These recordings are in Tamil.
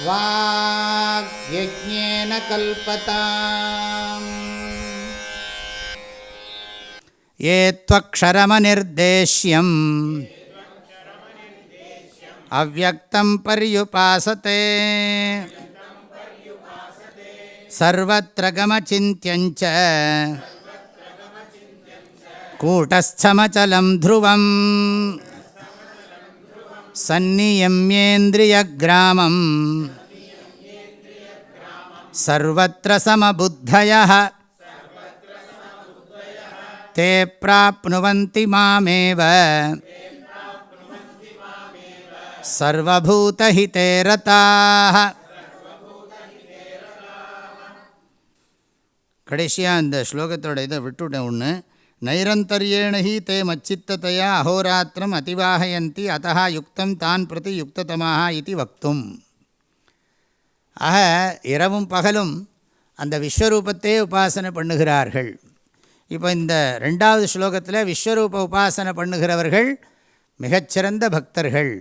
வாக்யஜ்ஞேன கல்பதாம். யே த்வக்ஷரமநிர்தேஷ்யம் அவ்யக்தம் பர்யுபாசதே சர்வத்ர கமசிந்த்யஞ்ச கூடஸ்தமசலம் த்ருவம் சந்நியம்யேந்திரியக்ராமம் சர்வத்ர சமபுத்தயः தே ப்ராப்னுவந்தி மாமேவ சர்வபூதஹிதே ரதாः. கடைசியாக இந்த ஸ்லோகத்தோட இதை விட்டுவிட்டேன் ஒன்று. நைரந்தர்யேண ஹி தே மச்சித்ததையா அஹோராத்திரம் அதிவாகயந்தி அத்தா யுக்தம் தான் பிரதி யுக்ததமாக இது வக்தும். ஆக இரவும் பகலும் அந்த விஸ்வரூபத்தையே உபாசனை பண்ணுகிறார்கள். இப்போ இந்த ரெண்டாவது ஸ்லோகத்தில் விஸ்வரூப உபாசனை பண்ணுகிறவர்கள் மிகச்சிறந்த பக்தர்கள்,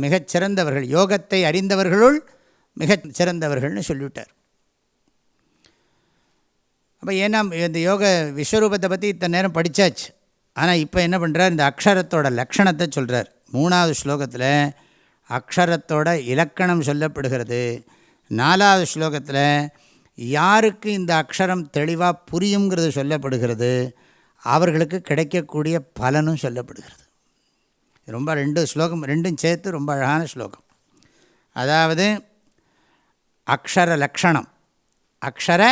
மிகச்சிறந்தவர்கள், யோகத்தை அறிந்தவர்களுள் மிகச்சிறந்தவர்கள்னு சொல்லிவிட்டார். அப்போ ஏன்னா இந்த யோக விஸ்வரூபத்தை பற்றி இத்தனை நேரம் படித்தாச்சு. ஆனால் இப்போ என்ன பண்ணுறார், இந்த அக்ஷரத்தோட லக்ஷணத்தை சொல்கிறார். மூணாவது ஸ்லோகத்தில் அக்ஷரத்தோட இலக்கணம் சொல்லப்படுகிறது. நாலாவது ஸ்லோகத்தில் யாருக்கு இந்த அக்ஷரம் தெளிவாக புரியுங்கிறது சொல்லப்படுகிறது, அவர்களுக்கு கிடைக்கக்கூடிய பலனும் சொல்லப்படுகிறது. ரொம்ப ரெண்டும் சேர்த்து ரொம்ப அழகான ஸ்லோகம். அதாவது அக்ஷர லக்ஷணம், அக்ஷர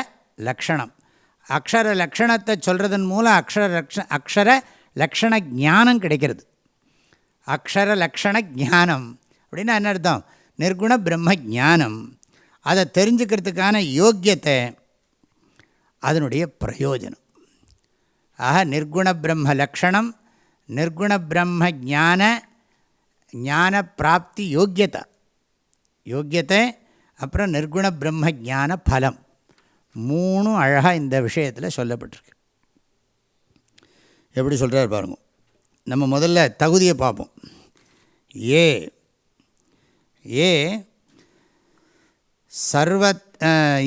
லக்ஷணம், அக்ஷர லக்ஷணத்தை சொல்கிறதன் மூலம் அக்ஷர லக்ஷண ஞானம் கிடைக்கிறது. அக்ஷர லக்ஷண ஞானம் அப்படின்னா என்ன அர்த்தம்? நிர்குண பிரம்ம ஞானம். அதை தெரிஞ்சுக்கிறதுக்கான யோக்கியத்தை, அதனுடைய பிரயோஜனம். ஆக நிர்குண பிரம்ம லக்ஷணம், நிர்குண பிரம்ம ஞான பிராப்தி யோக்கியத்தை, அப்புறம் நிர்குண பிரம்ம ஞான பலம், மூணும் அழகாக இந்த விஷயத்தில் சொல்லப்பட்டிருக்கு. எப்படி சொல்கிறார் பாருங்க. நம்ம முதல்ல தகுதியை பார்ப்போம். ஏ சர்வ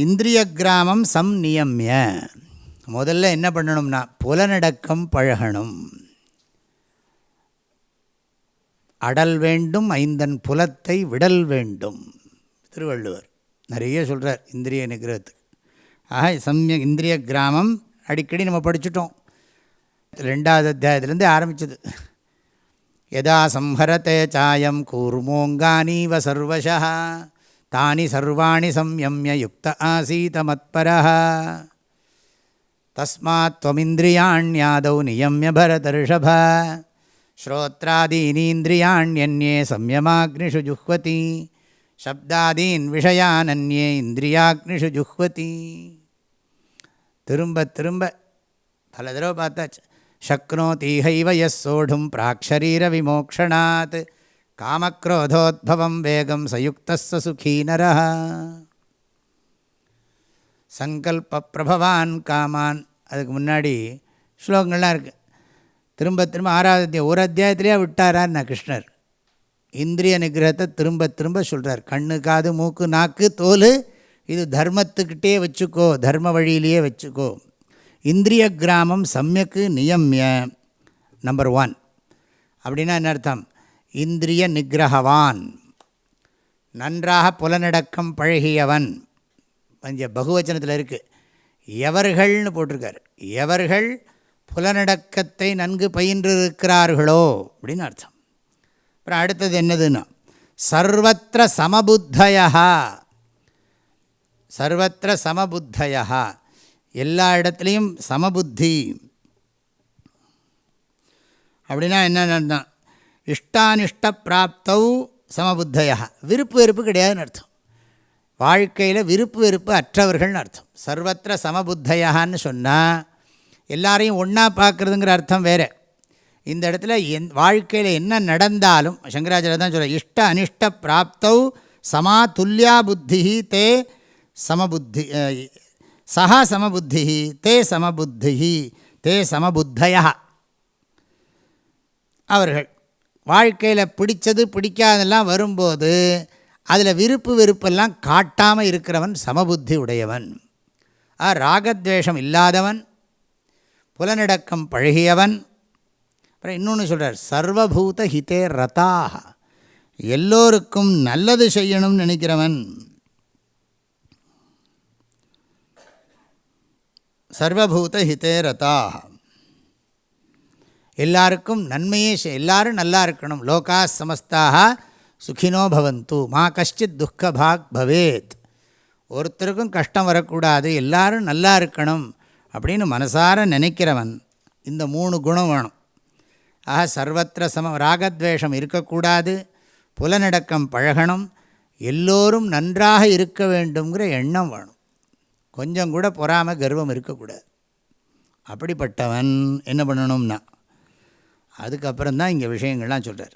இந்திரிய கிராமம் சம்நியம்ய. முதல்ல என்ன பண்ணணும்னா புலனடக்கம் பழகணும். அடல் வேண்டும் ஐந்தன் புலத்தை விடல் வேண்டும், திருவள்ளுவர் நிறைய சொல்கிறார் இந்திரிய நிகிரகத்துக்கு. ஆக இந்திரிய கிராமம் அடிக்கடி நம்ம படிச்சுட்டோம். 2வது அத்தியாயத்திலேருந்து ஆரம்பிச்சது. யதா சம்ஹரதே சாயம் கூர்மோங்கானீவ சர்வசः தானி சர்வாணி சம்யம்ய யுக்த ஆசீத மத்பரः தஸ்மாத் த்வமிந்திரியாண்யாதௌ நியம்ய பரதர்ஷப ஸ்ரோத்ராதீனீந்திரியாண்யன்யே சம்யமாக்னிஷு ஜுஹ்வதி சப்தாதீன் விஷயானன்யே இந்திரியாக்னிஷு ஜுஹ்வதி. திரும்ப திரும்ப பல தடவை பார்த்தாச்சு. சக்னோதீஹைவ யஸ் சோடும் பிராக்ஷரீர விமோக்ஷணாத் காமக்ரோதோத்பவம் வேகம் சயுக்தஸ்ஸ சுகீ நரஹ. சங்கல்ப பிரபவான் காமான். அதுக்கு முன்னாடி ஸ்லோகங்கள்லாம் இருக்குது. திரும்ப திரும்ப 6வது ஒரு அத்தியாயத்திலேயே விட்டாரார் நான் கிருஷ்ணர். இந்திரிய நிகிரகத்தை திரும்ப திரும்ப சொல்கிறார். கண்ணு காது மூக்கு நாக்கு தோல், இது தர்மத்துக்கிட்டே வச்சுக்கோ, தர்ம வழியிலேயே வச்சுக்கோ. இந்திரிய கிராமம் சம்யக்கு நியம்ய. நம்பர் 1 அப்படின்னா என்ன அர்த்தம்? இந்திரிய நிகிரகவான், நன்றாக புலனடக்கம் பழகியவன். கொஞ்சம் பகுவச்சனத்தில் இருக்குது. எவர்கள்னு போட்டிருக்கார். எவர்கள் புலனடக்கத்தை நன்கு பயின்றிருக்கிறார்களோ அப்படின்னு அர்த்தம். அப்புறம் அடுத்தது என்னதுன்னா சர்வத்திர சமபுத்தயா. சர்வத்திர சமபுத்தயா, எல்லா இடத்துலையும் சமபுத்தி. அப்படின்னா என்னென்னா இஷ்டானிஷ்ட பிராப்தௌ சமபுத்தயா, விருப்பு வெறுப்பு கிடையாதுன்னு அர்த்தம். வாழ்க்கையில் விருப்பு வெறுப்பு அற்றவர்கள்னு அர்த்தம். சர்வத்திர சமபுத்தயான்னு சொன்னால் எல்லாரையும் ஒன்றா பார்க்குறதுங்கிற அர்த்தம் வேறு. இந்த இடத்துல வாழ்க்கையில் என்ன நடந்தாலும் சங்கராச்சாரிய தான் சொல்ல, இஷ்ட அனிஷ்ட பிராப்தௌ சமா துல்லியா புத்தி தே சமபுத்தி சஹா சமபுத்தி தே சமபுத்தி தே சமபுத்தயா. அவர்கள் வாழ்க்கையில் பிடிச்சது பிடிக்காதெல்லாம் வரும்போது அதில் விருப்பு வெறுப்பெல்லாம் காட்டாமல் இருக்கிறவன் சமபுத்தி உடையவன். ராகத்வேஷம் இல்லாதவன், புலனடக்கம் பழகியவன். அப்புறம் இன்னொன்று சொல்கிறார், சர்வபூத ஹிதே ரதாக, எல்லோருக்கும் நல்லது செய்யணும்னு நினைக்கிறவன். சர்வபூத ஹிதே ரதாக, எல்லாருக்கும் நன்மையே எல்லாரும் நல்லா இருக்கணும். லோகா சமஸ்தாக சுகினோ பவந்து மா கஷ்டித் துக்கபாக் பவேத். ஒருத்தருக்கும் கஷ்டம் வரக்கூடாது, எல்லாரும் நல்லா இருக்கணும் அப்படின்னு மனசார நினைக்கிறவன். இந்த 3 குணம் வேணும். சர்வத்திர ராகத்வேஷம் இருக்கக்கூடாது, புலனடக்கம் பழகணும், எல்லோரும் நன்றாக இருக்க வேண்டுங்கிற எண்ணம் வேணும். கொஞ்சம் கூட பொறாமை கர்வம் இருக்கக்கூடாது. அப்படிப்பட்டவன் என்ன பண்ணணும்னா, அதுக்கப்புறம்தான் இங்கே விஷயங்கள்லாம் சொல்கிறார்.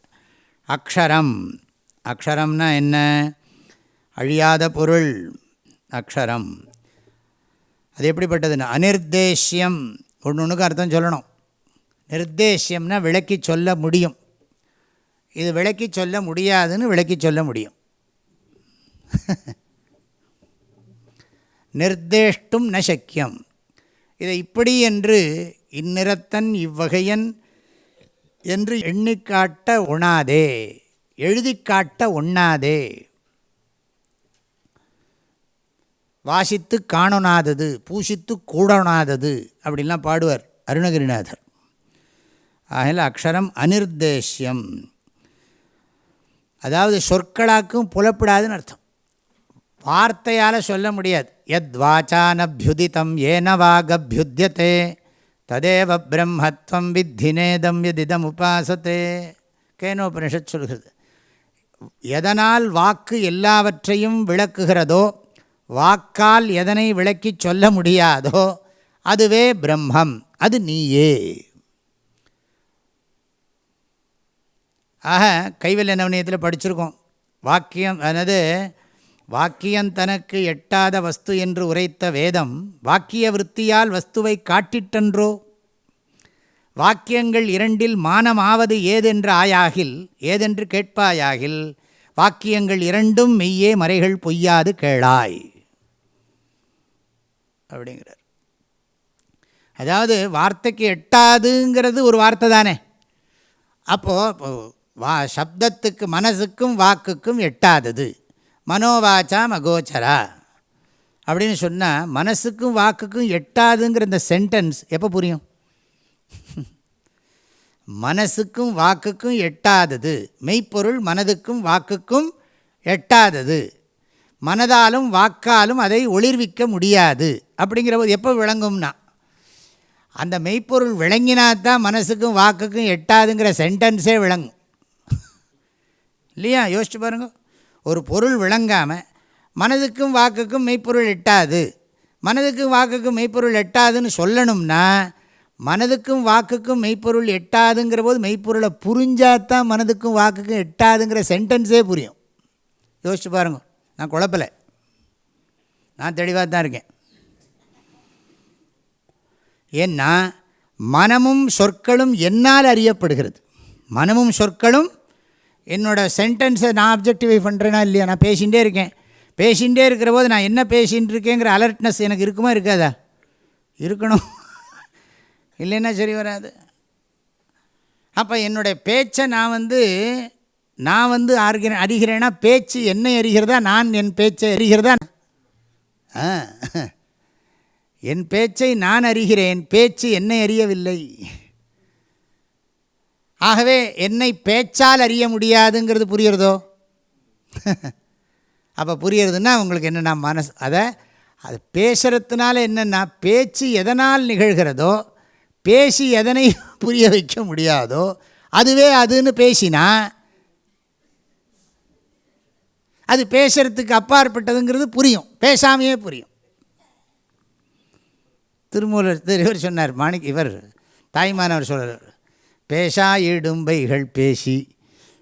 அக்ஷரம், அக்ஷரம்னா என்ன? அழியாத பொருள் அக்ஷரம். அது எப்படிப்பட்டதுன்னா அனிர்தேஷ்யம். ஒன்றுக்கு அர்த்தம் சொல்லணும். நிர்தேஷ்யம்னா விளக்கி சொல்ல முடியும், இது விளக்கி சொல்ல முடியாதுன்னு விளக்கி சொல்ல முடியும். நிர்தேஷ்டும் ந சக்கியம், இதை இப்படி என்று இந்நிறத்தன் இவ்வகையன் என்று எண்ணிக்காட்ட ஒணாதே, எழுதி காட்ட ஒண்ணாதே. வாசித்து காணொணாதது, பூசித்து கூடொணாதது அப்படின்லாம் பாடுவார் அருணகிரிநாதர். ஆகையில் அக்ஷரம் அனிர்தேஷ்யம், அதாவது சொற்களாக்கும் புலப்படாதுன்னு அர்த்தம். வார்த்தையால் சொல்ல முடியாது. யத் வாசானபியுதிதம் ஏன வாகபியுத்தியதே ததேவ பிரம்மத்வம் வித்தினேதம் யதிதம் உபாசத்தே. கேனோபனிஷத் சொல்கிறது, எதனால் வாக்கு எல்லாவற்றையும் விளக்குகிறதோ, வாக்கால் எதனை விளக்கி சொல்ல முடியாதோ அதுவே பிரம்மம், அது நீயே. ஆக கைவல்ய நவனியத்தில் படிச்சிருக்கோம். வாக்கியம் அதாவது வாக்கியம் தனக்கு எட்டாத வஸ்து என்று உரைத்த வேதம் வாக்கிய விருத்தியால் வஸ்துவை காட்டிட்டன்றோ. வாக்கியங்கள் இரண்டில் மானமாவது ஏதென்று ஆயாகில், ஏதென்று கேட்பாயாகில், வாக்கியங்கள் இரண்டும் மெய்யே மறைகள் பொய்யாது கேளாய் அப்படிங்கிறார். அதாவது வார்த்தைக்கு எட்டாதுங்கிறது ஒரு வார்த்தை தானே. அப்போது சப்தத்துக்கு மனசுக்கும் வாக்குக்கும் எட்டாதது மனோவாச்சா மகோச்சரா அப்படின்னு சொன்னால், மனசுக்கும் வாக்குக்கும் எட்டாதுங்கிற இந்த சென்டென்ஸ் எப்போ புரியும்? மனசுக்கும் வாக்குக்கும் எட்டாதது மெய்ப்பொருள், மனதுக்கும் வாக்குக்கும் எட்டாதது, மனதாலும் வாக்காலும் அதை ஒளிர்விக்க முடியாது அப்படிங்கிற போது எப்போ விளங்கும்னா, அந்த மெய்ப்பொருள் விளங்கினாத்தான் மனசுக்கும் வாக்குக்கும் எட்டாதுங்கிற சென்டென்ஸே விளங்கும் இல்லையா? யோசிச்சு பாருங்க. ஒரு பொருள் விளங்காமல் மனதுக்கும் வாக்குக்கும் மெய்ப்பொருள் எட்டாது, மனதுக்கும் வாக்குக்கும் மெய்ப்பொருள் எட்டாதுன்னு சொல்லணும்னா, மனதுக்கும் வாக்குக்கும் மெய்ப்பொருள் எட்டாதுங்கிற போது மெய்ப்பொருளை புரிஞ்சாதான் மனதுக்கும் வாக்குக்கும் எட்டாதுங்கிற சென்டென்ஸே புரியும். யோசிச்சு பாருங்க. நான் குழப்பலை, நான் தெளிவாக தான் இருக்கேன். ஏன்னா மனமும் சொற்களும் என்னால் அறியப்படுகிறது. மனமும் சொற்களும் என்னோடய சென்டென்ஸை நான் அப்ஜெக்டிஃபை பண்ணுறேன்னா இல்லையா? நான் பேசிகிட்டே இருக்கேன், பேசிகிட்டே இருக்கிற போது நான் என்ன பேசிகிட்டு இருக்கேங்கிற அலர்ட்னஸ் எனக்கு இருக்குமா இருக்காதா? இருக்கணும், இல்லைன்னா சரி வராது. அப்போ என்னுடைய பேச்சை நான் வந்து அறிகிறேன்னா, பேச்சு என்னை அறிகிறதா, நான் என் பேச்சை அறிகிறதா? என் பேச்சை நான் அறிகிறேன், பேச்சு என்னை அறியவில்லை. ஆகவே என்னை பேச்சால் அறிய முடியாதுங்கிறது புரியுறதோ? அப்போ புரியுறதுன்னா உங்களுக்கு என்னென்னா, அது பேசுகிறதுனால என்னென்னா, பேச்சு எதனால் நிகழ்கிறதோ, பேசி எதனை புரிய வைக்க முடியாதோ அதுவே அதுன்னு பேசினா அது பேசுகிறதுக்கு அப்பாற்பட்டதுங்கிறது புரியும், பேசாமையே புரியும். திருமூலர் இவர் சொன்னார், இவர் தாய்மானவர் சொல்கிறார், பேசா இடும்பைகள் பேசி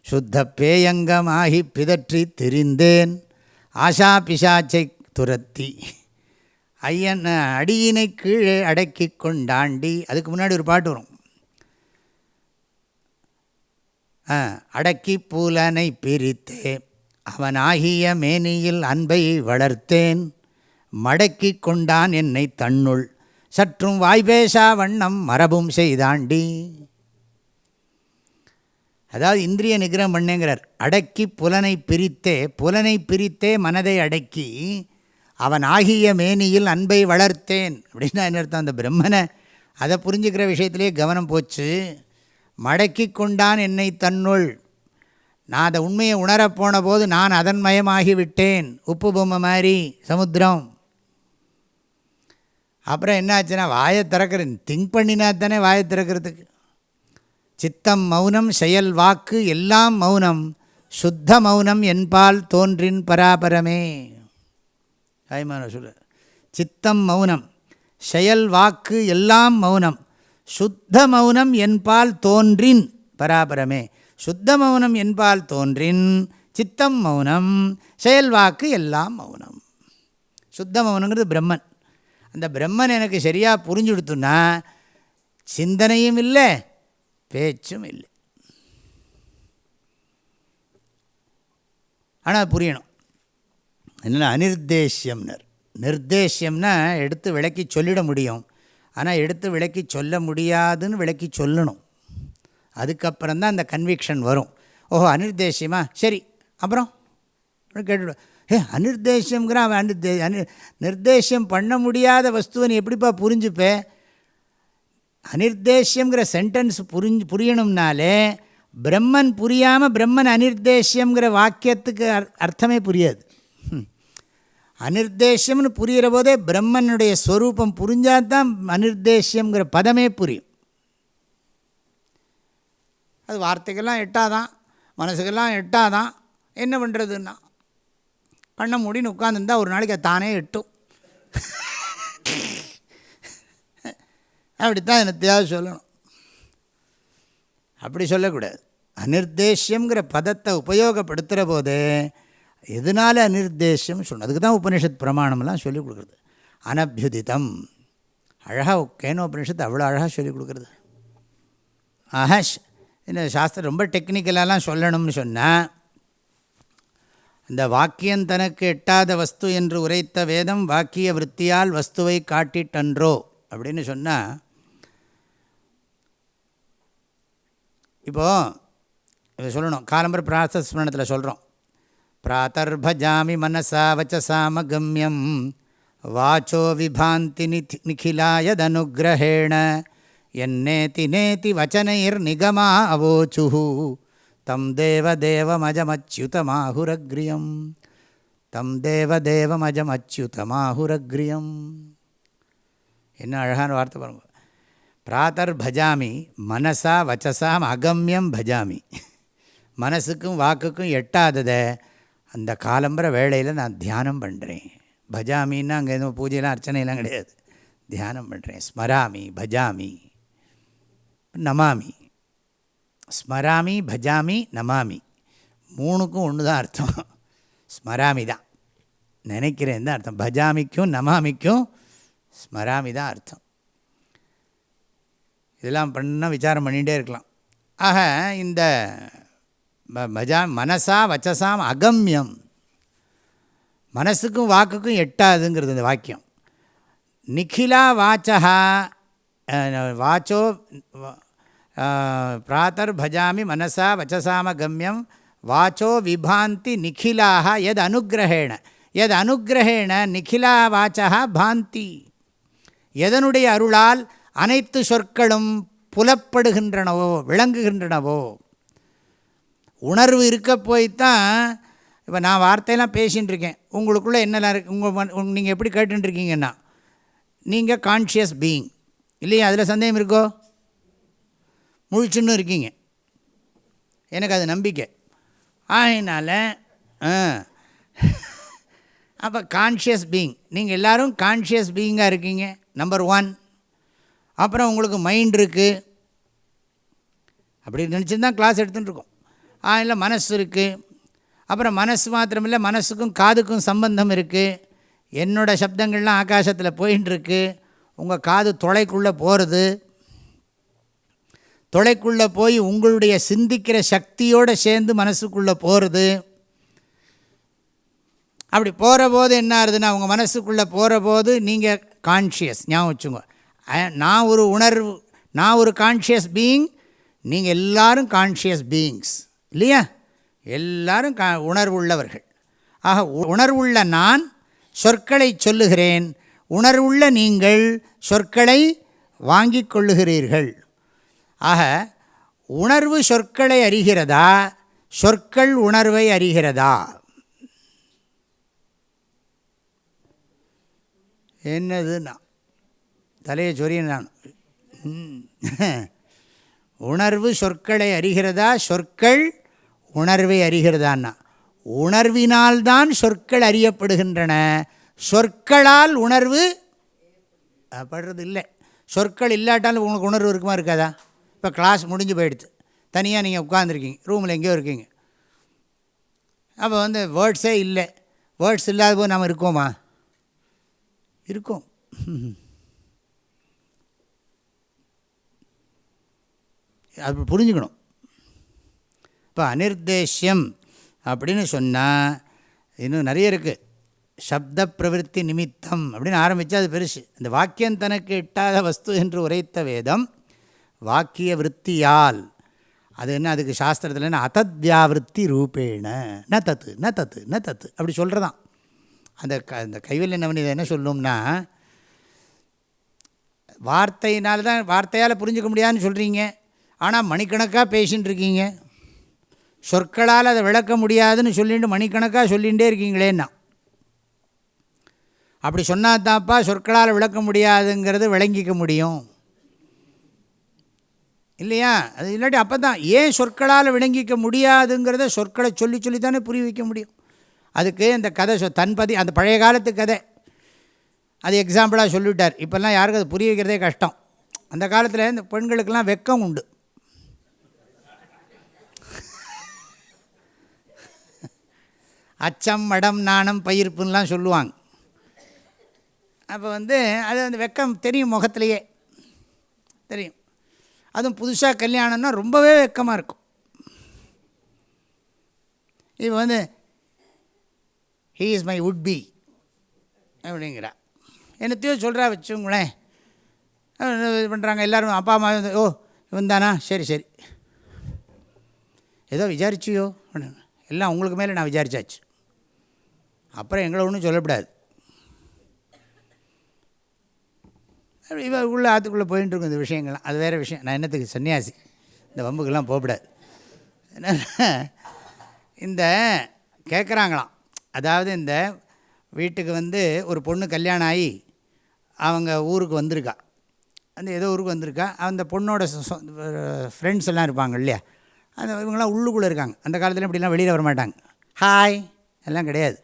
சுத்த பேயங்கமாகி பிதற்றி திரிந்தேன் ஆஷா பிசாச்சை துரத்தி ஐயன் அடியினை கீழே அடக்கி கொண்டாண்டி. அதுக்கு முன்னாடி ஒரு பாட்டு வரும், அடக்கி பூலனை பிரித்தே அவனாகிய மேனியில் அன்பை வளர்த்தேன், மடக்கி கொண்டான் என்னை தன்னுள், சற்றும் வாய்பேசா வண்ணம் மரபும் செய்தாண்டி. அதாவது இந்திரிய நிகிரகம் பண்ணேங்கிறார். அடக்கி புலனை பிரித்தே மனதை அடக்கி அவன் ஆகிய மேனியில் அன்பை வளர்த்தேன் அப்படின்னா என்ன அர்த்தம்? அந்த பிரம்மனை அதை புரிஞ்சுக்கிற விஷயத்திலே கவனம் போச்சு. மடக்கி கொண்டான் என்னை தன்னுள், நான் அந்த உண்மையை உணரப்போன போது நான் அதன் மயமாகிவிட்டேன், உப்பு பொம்மை மாதிரி சமுத்திரம். அப்புறம் என்னாச்சுன்னா வாயை திறக்கிறேன், திங்க் பண்ணினா தானே வாயை திறக்கிறதுக்கு. சித்தம் மௌனம், செயல் வாக்கு எல்லாம் மௌனம், சுத்த மௌனம் என்பால் தோன்றின் பராபரமே. ஆய்மான சொல்ல, சித்தம் மௌனம், செயல் வாக்கு எல்லாம் மௌனம், சுத்த மௌனம் என்பால் தோன்றின் பராபரமே. சுத்த மௌனம் என்பால் தோன்றின், சித்தம் மௌனம், செயல் வாக்கு எல்லாம் மௌனம். சுத்த மௌனங்கிறது பிரம்மன். அந்த பிரம்மன் எனக்கு சரியாக புரிஞ்சு கொடுத்துன்னா சிந்தனையும் இல்லை, பேச்சும் இல்லை. ஆனால் புரியணும். என்னென்ன அனிர்தேஷ்யம்னர். நிர்தேஷ்யம்னா எடுத்து விளக்கி சொல்லிட முடியும், ஆனால் எடுத்து விளக்கி சொல்ல முடியாதுன்னு விளக்கி சொல்லணும். அதுக்கப்புறம் தான் அந்த கன்விக்ஷன் வரும். ஓஹோ அனிர்தேஷ்யமா, சரி அப்புறம் கேட்டுவிட. அனிர்தேஷ்யங்கிற அவன் நிர்தேஷ்யம் பண்ண முடியாத வஸ்துவை நீ எப்படிப்பா புரிஞ்சுப்பே? அனிர்தேஷ்யங்கிற சென்டென்ஸ் புரியணும்னாலே பிரம்மன் புரியாமல் பிரம்மன் அனிர்தேஷ்யங்கிற வாக்கியத்துக்கு அர்த்தமே புரியாது. அனிர்தேஷ்யம்னு புரிகிற போதே பிரம்மனுடைய ஸ்வரூபம் புரிஞ்சால் தான் அனிர்தேஷ்யங்கிற பதமே புரியும். அது வார்த்தைக்கெல்லாம் எட்டாதான், மனசுக்கெல்லாம் எட்டாதான். என்ன பண்ணுறதுன்னா கண்ணை மூடின்னு உட்காந்துருந்தா ஒரு நாளைக்கு அது தானே எட்டும். அப்படித்தான் என்னத்தையாவது சொல்லணும். அப்படி சொல்லக்கூடாது. அனிர்தேஷ்யங்கிற பதத்தை உபயோகப்படுத்துகிற போதே எதனால் அனிர்தேஷ்யம் சொல்லணும். அதுக்கு தான் உபனிஷத் பிரமாணம்லாம் சொல்லிக் கொடுக்குறது. அனபியுதிதம் அழகாக கேனோபனிஷத்து அவ்வளோ அழகாக சொல்லிக் கொடுக்குறது. ஆஹா, இந்த சாஸ்திரம் ரொம்ப டெக்னிக்கலாலாம் சொல்லணும்னு சொன்னால், இந்த வாக்கியம் தனக்கு எட்டாத வஸ்து என்று உரைத்த வேதம் வாக்கிய விற்த்தியால் வஸ்துவை காட்டிட்டன்றோ அப்படின்னு சொன்னால், இப்போது சொல்லணும். காலம்பர பிராத்தஸ்மரணத்தில் சொல்கிறோம், பிராத்தர்பஜாமி மனசா வச்சசாமகம்யம் வாச்சோ விபாந்தி நிகிலாயதனுகிரஹேண என்னேதி நேதி வச்சனைர் நிகமா அவோச்சுஹு தம் தேவதேவமஜமச்யுதமாஹுரக்ரியம் தம் தேவதேவமஜமச்யுதமாஹுரக்ரியம். என்ன அழகான வார்த்தை பாருங்க. பிராத்தர் பஜாமி மனசா வச்சசாம் அகம்யம் பஜாமி. மனசுக்கும் வாக்குக்கும் எட்டாததை அந்த காலம்பர வேளையில் நான் தியானம் பண்ணுறேன். பஜாமின்னா அங்கே எதுவும் பூஜையெல்லாம் அர்ச்சனையெல்லாம் கிடையாது, தியானம் பண்ணுறேன். ஸ்மராமி பஜாமி நமாமி. ஸ்மராமி பஜாமி நமாமி மூணுக்கும் ஒன்று தான் அர்த்தம். ஸ்மராமி தான் நினைக்கிறேன் தான் அர்த்தம். பஜாமிக்கும் நமாமிக்கும் ஸ்மராமி தான் அர்த்தம். இதெல்லாம் பண்ணால் விசாரம் பண்ணிகிட்டே இருக்கலாம். ஆக இந்த மனசா வச்சசாம் அகம்யம், மனசுக்கும் வாக்குக்கும் எட்டாதுங்கிறது இந்த வாக்கியம். நிகிலா வாச்சா வாச்சோ பிராத்தர் பஜாமி மனசா வச்சசாமகம்யம் வாச்சோ விபாந்தி நிகிலாக எது அனுகிரகேண நிகிலா வாச்சா பாந்தி. எதனுடைய அருளால் அனைத்து சொற்களும் புலப்படுகின்றனவோ விளங்குகின்றனவோ. உணர்வு இருக்க போய்த்தான். இப்போ நான் வார்த்தையெல்லாம் பேசின்னு இருக்கேன், உங்களுக்குள்ளே என்னெல்லாம் இருக்குது, நீங்கள் எப்படி கேட்டுருக்கீங்கன்னா நீங்கள் கான்ஷியஸ் பீயிங் இல்லையா? அதில் சந்தேகம் இருக்கோ? முழிச்சுன்னு இருக்கீங்க, எனக்கு அது நம்பிக்கை. அதனால் அப்போ கான்ஷியஸ் பீயிங், நீங்கள் எல்லோரும் கான்ஷியஸ் பீயிங்காக இருக்கீங்க, நம்பர் 1. அப்புறம் உங்களுக்கு மைண்ட் இருக்குது, அப்படி நினச்சிருந்தான் கிளாஸ் எடுத்துகிட்டு இருக்கோம். இல்லை மனசு இருக்குது. அப்புறம் மனசு மாத்திரமில்லை, மனசுக்கும் காதுக்கும் சம்பந்தம் இருக்குது. என்னோடய சப்தங்கள்லாம் ஆகாசத்தில் போயின்னு இருக்குது. உங்கள் காது தொலைக்குள்ளே போகிறது, தொலைக்குள்ளே போய் உங்களுடைய சிந்திக்கிற சக்தியோடு சேர்ந்து மனசுக்குள்ளே போகிறது. அப்படி போகிற போது என்ன ஆகுதுன்னா அவங்க மனசுக்குள்ளே போகிற போது நீங்கள் கான்ஷியஸ் ஞாபகம் வச்சுங்க. நான் ஒரு உணர்வு, நான் ஒரு கான்ஷியஸ் பீயிங், நீங்கள் எல்லோரும் கான்ஷியஸ் பீயிங்ஸ் இல்லையா? எல்லோரும் உணர்வு உள்ளவர்கள். ஆக உணர்வுள்ள நான் சொற்களை சொல்லுகிறேன், உணர்வுள்ள நீங்கள் சொற்களை வாங்கி கொள்ளுகிறீர்கள். ஆக உணர்வு சொற்களை அறிகிறதா, சொற்கள் உணர்வை அறிகிறதா? என்னதுன்னா தலையை சொறிய நான் உணர்வு சொற்களை அறிகிறதா, சொற்கள் உணர்வை அறிகிறதான்னா உணர்வினால்தான் சொற்கள் அறியப்படுகின்றன, சொற்களால் உணர்வு படுறது இல்லை. சொற்கள் இல்லாட்டாலும் உங்களுக்கு உணர்வு இருக்குமா இருக்காதா? இப்போ கிளாஸ் முடிஞ்சு போயிடுது, தனியாக நீங்கள் உட்காந்துருக்கீங்க, ரூமில் எங்கேயோ இருக்கீங்க, அப்போ வேர்ட்ஸே இல்லை. வேர்ட்ஸ் இல்லாத போது நாம் இருக்கோமா? இருக்கோம். அது புரிஞ்சுக்கணும். இப்போ அனிர்தேஷ்யம் அப்படின்னு சொன்னால் இன்னும் நிறைய இருக்குது. சப்த பிரவிற்த்தி நிமித்தம் அப்படின்னு ஆரம்பித்தா அது பெருசு. இந்த வாக்கியம் தனக்கு எட்டாத வஸ்து என்று உரைத்த வேதம் வாக்கிய விற்த்தியால், அது என்ன, அதுக்கு சாஸ்திரத்தில் என்ன, அதத்வியாவிருத்தி ரூபேண ந தத்து ந தத்து ந தத்து அப்படி சொல்கிறதான். அந்த கைவல்ய நவநீதம் என்ன சொல்லும்னா, வார்த்தையினால்தான், வார்த்தையால் புரிஞ்சுக்க முடியாதுன்னு சொல்கிறீங்க, ஆனால் மணிக்கணக்காக பேசின்னு இருக்கீங்க. சொற்களால் அதை விளக்க முடியாதுன்னு சொல்லிட்டு மணிக்கணக்காக சொல்லிகிட்டே இருக்கீங்களேன்னா, அப்படி சொன்னால் தான்ப்பா சொற்களால் விளக்க முடியாதுங்கிறது விளங்கிக்க முடியும் இல்லையா? அது இல்லாட்டி அப்போ தான் ஏன் சொற்களால் விளங்கிக்க முடியாதுங்கிறத சொற்களை சொல்லி சொல்லி தானே புரிய வைக்க முடியும். அதுக்கு இந்த கதை தன்பதி, அந்த பழைய காலத்து கதை, அது எக்ஸாம்பிளாக சொல்லிவிட்டார். இப்போல்லாம் யாருக்கும் அது புரிய வைக்கிறதே கஷ்டம். அந்த காலத்தில் இந்த பெண்களுக்கெல்லாம் வெக்கம் உண்டு. அச்சம் மடம் நாணம் பயிர்ப்புன்னெலாம் சொல்லுவாங்க. அப்போ அது அந்த வெக்கம் தெரியும், முகத்திலேயே தெரியும். அதுவும் புதுசாக கல்யாணம்னா ரொம்பவே வெக்கமாக இருக்கும். இப்போ he is my would be அப்படிங்கிறா, என்னத்தையோ சொல்கிறா வச்சுங்களேன். இது பண்ணுறாங்க எல்லோரும், அப்பா அம்மா ஓ இவன் தானா, சரி சரி, ஏதோ விசாரிச்சியோ, எல்லாம் உங்களுக்கு மேலே நான் விசாரிச்சாச்சு, அப்புறம் எங்களை ஒன்றும் சொல்லக்கூடாது. இவ உள்ள ஆற்றுக்குள்ளே போயின்ட்டு இருக்கும் இந்த விஷயங்கள்லாம். அது வேறு விஷயம். நான் என்னத்துக்கு சன்னியாசி, இந்த வம்புக்கெல்லாம் போகக்கூடாது. இந்த கேட்குறாங்களாம், அதாவது இந்த வீட்டுக்கு ஒரு பொண்ணு கல்யாணம் ஆகி அவங்க ஊருக்கு வந்திருக்கா, ஏதோ ஊருக்கு வந்திருக்கா. அந்த பொண்ணோட ஃப்ரெண்ட்ஸ் எல்லாம் இருப்பாங்க இல்லையா, அந்த இவங்கெல்லாம் உள்ளுக்குள்ளே இருக்காங்க. அந்த காலத்தில் இப்படிலாம் வெளியில் வர மாட்டாங்க, ஹாய் எல்லாம் கிடையாது.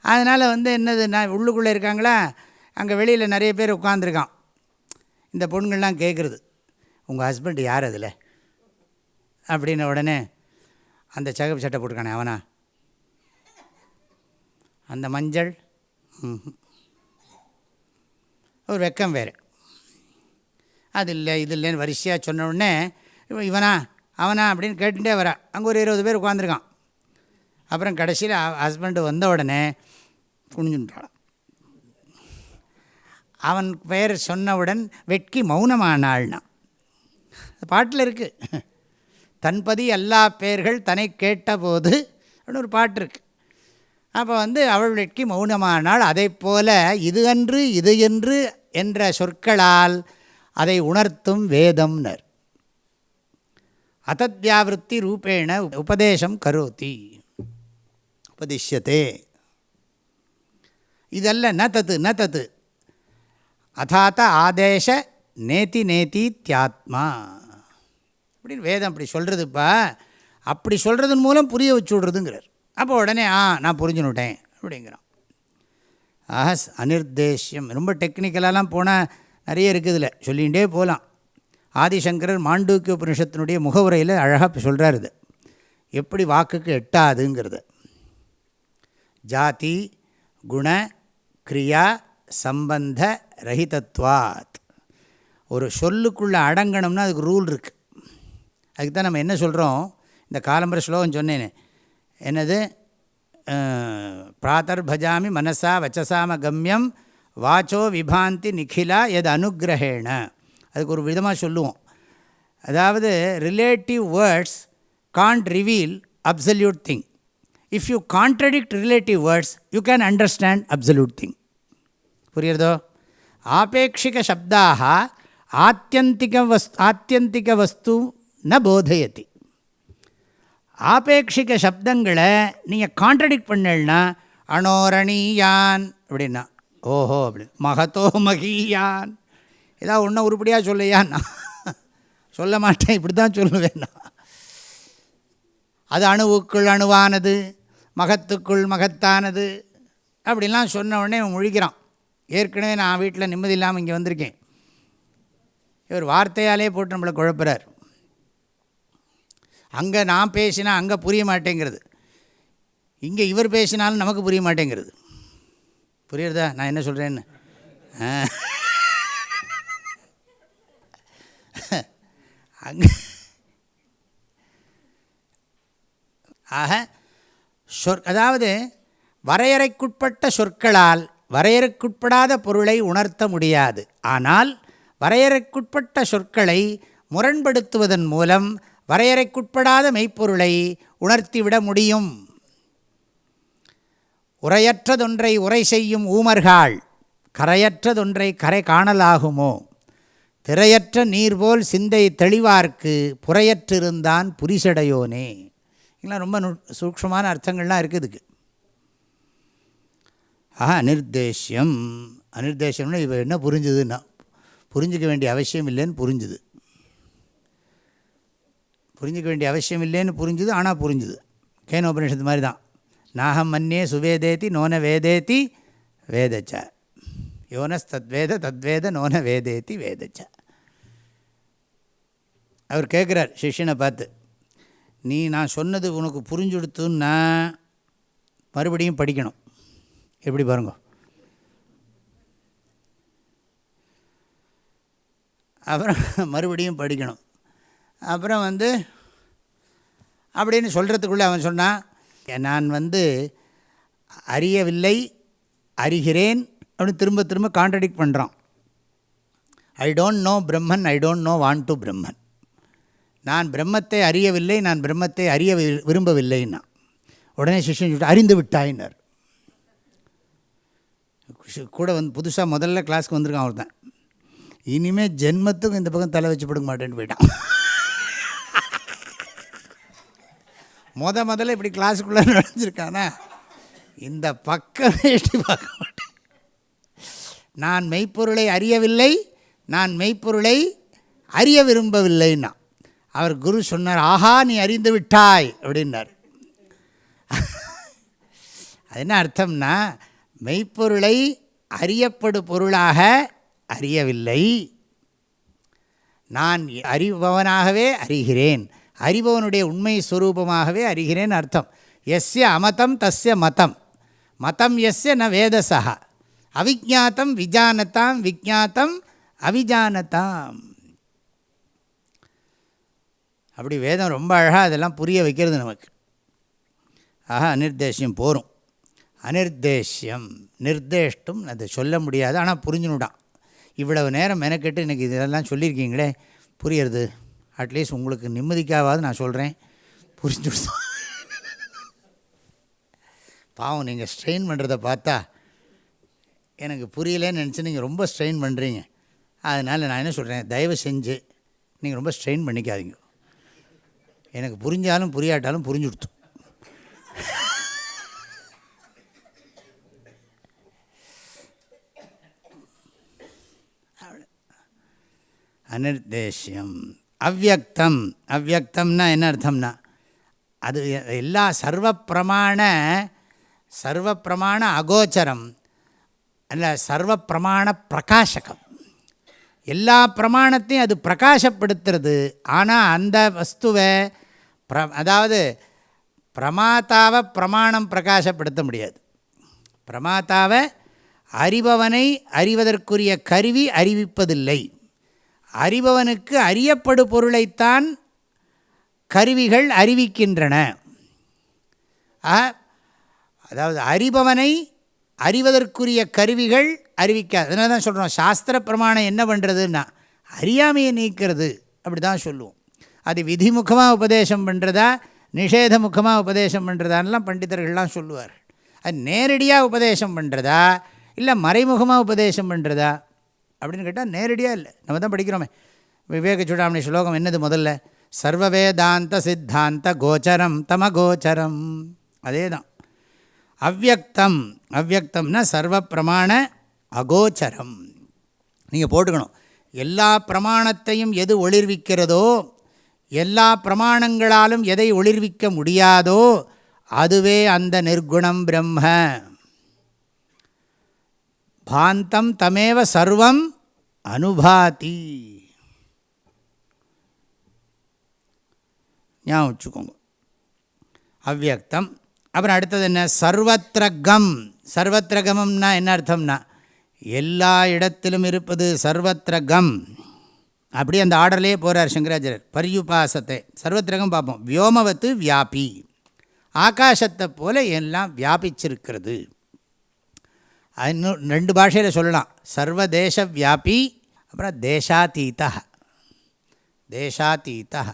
அதனால் என்னது, நான் உள்ளுக்குள்ளே இருக்காங்களா, அங்கே வெளியில் நிறைய பேர் உட்காந்துருக்கான். இந்த பொண்ணுங்கள்லாம் கேட்குறது, உங்கள் ஹஸ்பண்ட் யார் அதில் அப்படின்ன உடனே, அந்த சகப்பு சட்டை போட்டிருக்கானே அவனா, அந்த மஞ்சள், ஒரு வெக்கம் வேறு, அது இல்லை இது இல்லைன்னு வரிசையாக சொன்ன உடனே இவனா அவனா அப்படின்னு கேட்டுகிட்டே வரா. அங்கே ஒரு 20 பேர் உட்காந்துருக்கான். அப்புறம் கடைசியில் ஹஸ்பண்டு வந்த உடனே குனிஞ்சுட்டான். அவன் பெயர் சொன்னவுடன் வெட்கி மௌனமானாள்னா, பாட்டில் இருக்குது. தன்பதி எல்லா பெயர்கள் தன்னை கேட்டபோது அப்படின்னு ஒரு பாட்டு இருக்குது. அப்போ அவள் வெட்கி மௌனமானாள். அதை போல இது அன்று இது என்று என்ற சொற்களால் அதை உணர்த்தும் வேதம்னர். அதத்வியாவிருத்தி ரூபேண உபதேசம் கரோதி, உபதிஷ்யத்தே. இதல்ல ந தத்து ந தத்து அதாத்த ஆதேச நேதி நேதி தியாத்மா அப்படின்னு வேதம் அப்படி சொல்கிறதுப்பா. அப்படி சொல்கிறதன் மூலம் புரிய வச்சு விட்றதுங்கிறார். அப்போ உடனே நான் புரிஞ்சுனுட்டேன் அப்படிங்கிறான். ஆஹா, அனிர்தேஷ்யம் ரொம்ப டெக்னிக்கலாலாம் போனால் நிறைய இருக்குதுல்ல, சொல்லிகிட்டே போகலாம். ஆதிசங்கரர் மாண்டூக்கிய உபனிஷத்தினுடைய முகவுரையில் அழகாக சொல்கிறார் இது எப்படி வாக்குக்கு எட்டாதுங்கிறது. ஜாதி குண கிரியா சம்பந்த ரஹிதத்வாத். ஒரு சொல்லுக்குள்ளே அடங்கணும்னா அதுக்கு ரூல் இருக்குது. அதுக்கு தான் நம்ம என்ன சொல்கிறோம், இந்த காலம்பர ஸ்லோகம் சொன்னேனே, என்னது, பிராதர்பஜாமி மனசா வச்சசாம கம்யம் வாச்சோ விபாந்தி நிகிலா எது அனுகிரகேண. அதுக்கு ஒரு விதமாக சொல்லுவோம். அதாவது relative words can't reveal absolute thing. If you contradict relative words you can understand absolute thing. புரியுறதோ? ஆபேட்சிக சப்தாக ஆத்தியந்திக வஸ்து ந போதயதி. ஆபேட்சிக சப்தங்களை நீங்கள் கான்ட்ரடிக்ட் பண்ணலன்னா அனோரணீயான் அப்படின்னா ஓஹோ அப்படி மகத்தோ மகியான் ஏதாவது ஒன்றும் உருப்படியாக சொல்லையான்னா சொல்ல மாட்டேன், இப்படி தான் சொல்லுவேன்னா. அது அணுவுக்குள் அணுவானது, மகத்துக்குள் மகத்தானது அப்படிலாம் சொன்ன உடனே இவன் முழிக்கிறான். ஏற்கனவே நான் வீட்டில் நிம்மதி இல்லாமல் இங்கே வந்திருக்கேன். இவர் வார்த்தையாலே போட்டு நம்மளை குழப்புறார். அங்கே நான் பேசினா அங்கே புரிய மாட்டேங்கிறது, இங்கே இவர் பேசினாலும் நமக்கு புரிய மாட்டேங்கிறது. புரியுறதா நான் என்ன சொல்கிறேன்னு? அங்கே ஆக அதாவது வரையறைக்குட்பட்ட சொற்களால் வரையறைக்குட்படாத பொருளை உணர்த்த முடியாது. ஆனால் வரையறைக்குட்பட்ட சொற்களை முரண்படுத்துவதன் மூலம் வரையறைக்குட்படாத மெய்ப்பொருளை உணர்த்திவிட முடியும். உரையற்றதொன்றை உரை செய்யும் ஊமர்கள் கரையற்றதொன்றை கரை காணலாகுமோ, திரையற்ற நீர்போல் சிந்தை தெளிவார்க்கு புறையற்றிருந்தான் புரிசடையோனே. இதெல்லாம் ரொம்ப சூக்ஷ்மமான அர்த்தங்கள்லாம் இருக்குதுக்கு. அனிர்தேஷ்யம். அனிர்தேஷ்யம்னா இப்போ என்ன புரிஞ்சுதுன்னா புரிஞ்சிக்க வேண்டிய அவசியம் இல்லைன்னு புரிஞ்சுது. புரிஞ்சிக்க வேண்டிய அவசியம் இல்லைன்னு புரிஞ்சுது, ஆனால் புரிஞ்சுது. கேனோபனிஷத்து மாதிரி தான். நாகம் மன்யே சுவேதேதி நோன வேதேதி வேதச்ச, யோனஸ் தத்வேத தத்வேத நோன வேதேதி வேதச்ச. அவர் கேட்குறார் சிஷ்யனை பார்த்து, நீ நான் சொன்னது உனக்கு புரிஞ்சுடுத்துன்னா மறுபடியும் படிக்கணும். எப்படி பாருங்க. அப்புறம் மறுபடியும் படிக்கணும். அப்புறம் அப்படின்னு சொல்கிறதுக்குள்ளே அவன் சொன்னான், நான் அறியவில்லை அறிகிறேன் அப்படின்னு திரும்ப திரும்ப கான்ட்ரடிக்ட் பண்ணுறான். I don't know Brahman, I don't know want to Brahman. நான் பிரம்மத்தை அறியவில்லை, நான் பிரம்மத்தை அறிய விரும்பவில்லைன்னா. உடனே சிஷ்யன் சொல்லிட்டு அறிந்து விட்டாயினார். கூட புதுசாக முதல்ல கிளாஸ்க்கு வந்திருக்கான் அவர் தான். இனிமேல் ஜென்மத்துக்கும் இந்த பக்கம் தலை வச்சு படுக்க மாட்டேன்னு போயிட்டான். முதல்ல இப்படி கிளாஸுக்குள்ளே நுழைஞ்சிருக்கானா இந்த பக்கமே எட்டி பார்க்க மாட்டேன். நான் மெய்ப்பொருளை அறியவில்லை, நான் மெய்ப்பொருளை அறிய விரும்பவில்லைன்னா. அவர் குரு சொன்னார், ஆஹா நீ அறிந்து விட்டாய் அப்படின்னார். அது என்ன அர்த்தம்னா, மெய்ப்பொருளை அறியப்படு பொருளாக அறியவில்லை, நான் அறிபவனாகவே அறிகிறேன், அறிபவனுடைய உண்மை ஸ்வரூபமாகவே அறிகிறேன் அர்த்தம். எஸ்ய அமதம் தஸ்ய மதம், மதம் எஸ்ய ந வேதசா, அவிஜாத்தம் விஜானதாம் விஜாத்தம் அவிஜானதாம். அப்படி வேதம் ரொம்ப அழகாக அதெல்லாம் புரிய வைக்கிறது நமக்கு. அனிர்தேஷ்யம் போரும். அனிர்தேஷ்யம் நிர்தேஷ்டும் அது சொல்ல முடியாது, ஆனால் புரிஞ்சுனுடான். இவ்வளவு நேரம் மெனக்கெட்டு எனக்கு இதெல்லாம் சொல்லியிருக்கீங்களே புரியுறது, அட்லீஸ்ட் உங்களுக்கு நிம்மதிக்காவது நான் சொல்கிறேன் புரிஞ்சுடுதான். பாவம் நீங்கள் ஸ்ட்ரெயின் பண்ணுறதை பார்த்தா எனக்கு புரியலேன்னு நினச்சி நீங்கள் ரொம்ப ஸ்ட்ரெயின் பண்ணுறீங்க. அதனால் நான் என்ன சொல்கிறேன், தயவு செஞ்சு நீங்கள் ரொம்ப ஸ்ட்ரெயின் பண்ணிக்காதீங்க. எனக்கு புரிஞ்சாலும் புரியாட்டாலும் புரிஞ்சுடுத்து. அனிர்தேஷ்யம். அவ்யக்தம். அவ்யக்தம்னா என்ன அர்த்தம்னா, அது எல்லா சர்வப்பிரமாண அகோச்சரம் அல்ல, சர்வப்பிரமாண பிரகாசகம். எல்லா பிரமாணத்தையும் அது பிரகாசப்படுத்துறது. ஆனால் அந்த வஸ்துவை அதாவது பிரமாத்தாவை பிரமாணம் பிரகாசப்படுத்த முடியாது. பிரமாத்தாவை அறிபவனை அறிவதற்குரிய கருவி அறிவிப்பதில்லை. அறிபவனுக்கு அறியப்படு பொருளைத்தான் கருவிகள் அறிவிக்கின்றன. அதாவது அறிபவனை அறிவதற்குரிய கருவிகள் அறிவிக்காது. அதனால தான் சொல்கிறோம், சாஸ்திர பிரமாணம் என்ன பண்ணுறதுன்னா அறியாமையை நீக்கிறது, அப்படி தான் சொல்லுவோம். அது விதிமுகமாக உபதேசம் பண்ணுறதா நிஷேத முகமாக உபதேசம் பண்ணுறதான்லாம் பண்டிதர்கள்லாம் சொல்லுவார். அது நேரடியாக உபதேசம் பண்ணுறதா இல்லை மறைமுகமாக உபதேசம் பண்ணுறதா அப்படின்னு கேட்டால் நேரடியாக இல்லை. நம்ம தான் படிக்கிறோமே விவேக சூடாமணி ஸ்லோகம் என்னது முதல்ல, சர்வ வேதாந்த சித்தாந்த கோச்சரம் தமகோச்சரம். அதே தான் அவ்யக்தம். அவ்யக்தம்னா சர்வ பிரமாண அகோச்சரம். நீங்கள் போட்டுக்கணும், எல்லா பிரமாணத்தையும் எது ஒளிர்விக்கிறதோ, எல்லா பிரமாணங்களாலும் எதை ஒளிர்விக்க முடியாதோ அதுவே அந்த நிர்குணம் பிரம்ம. பாந்தம் தமேவ சர்வம் அனுபாதி. ஞாபகம் வச்சுக்கோங்க, அவ்யக்தம். அப்புறம் அடுத்தது என்ன, சர்வத்ரகம். சர்வத்ரகமம்னா என்ன அர்த்தம்னா எல்லா இடத்திலும் இருப்பது சர்வத்ரகம். அப்படி அந்த ஆர்டர்லேயே போகிறார் சங்கராச்சாரியர். பரியுபாசத்தை சர்வத்ரகம் பார்ப்போம். வியோமவத்து வியாபி, ஆகாசத்தை போல எல்லாம் வியாபிச்சிருக்கிறது. அது இன்னும் 2 பாஷையில் சொல்லலாம், சர்வதேச வியாபி, அப்புறம் தேசாதீதா. தேசாதீதா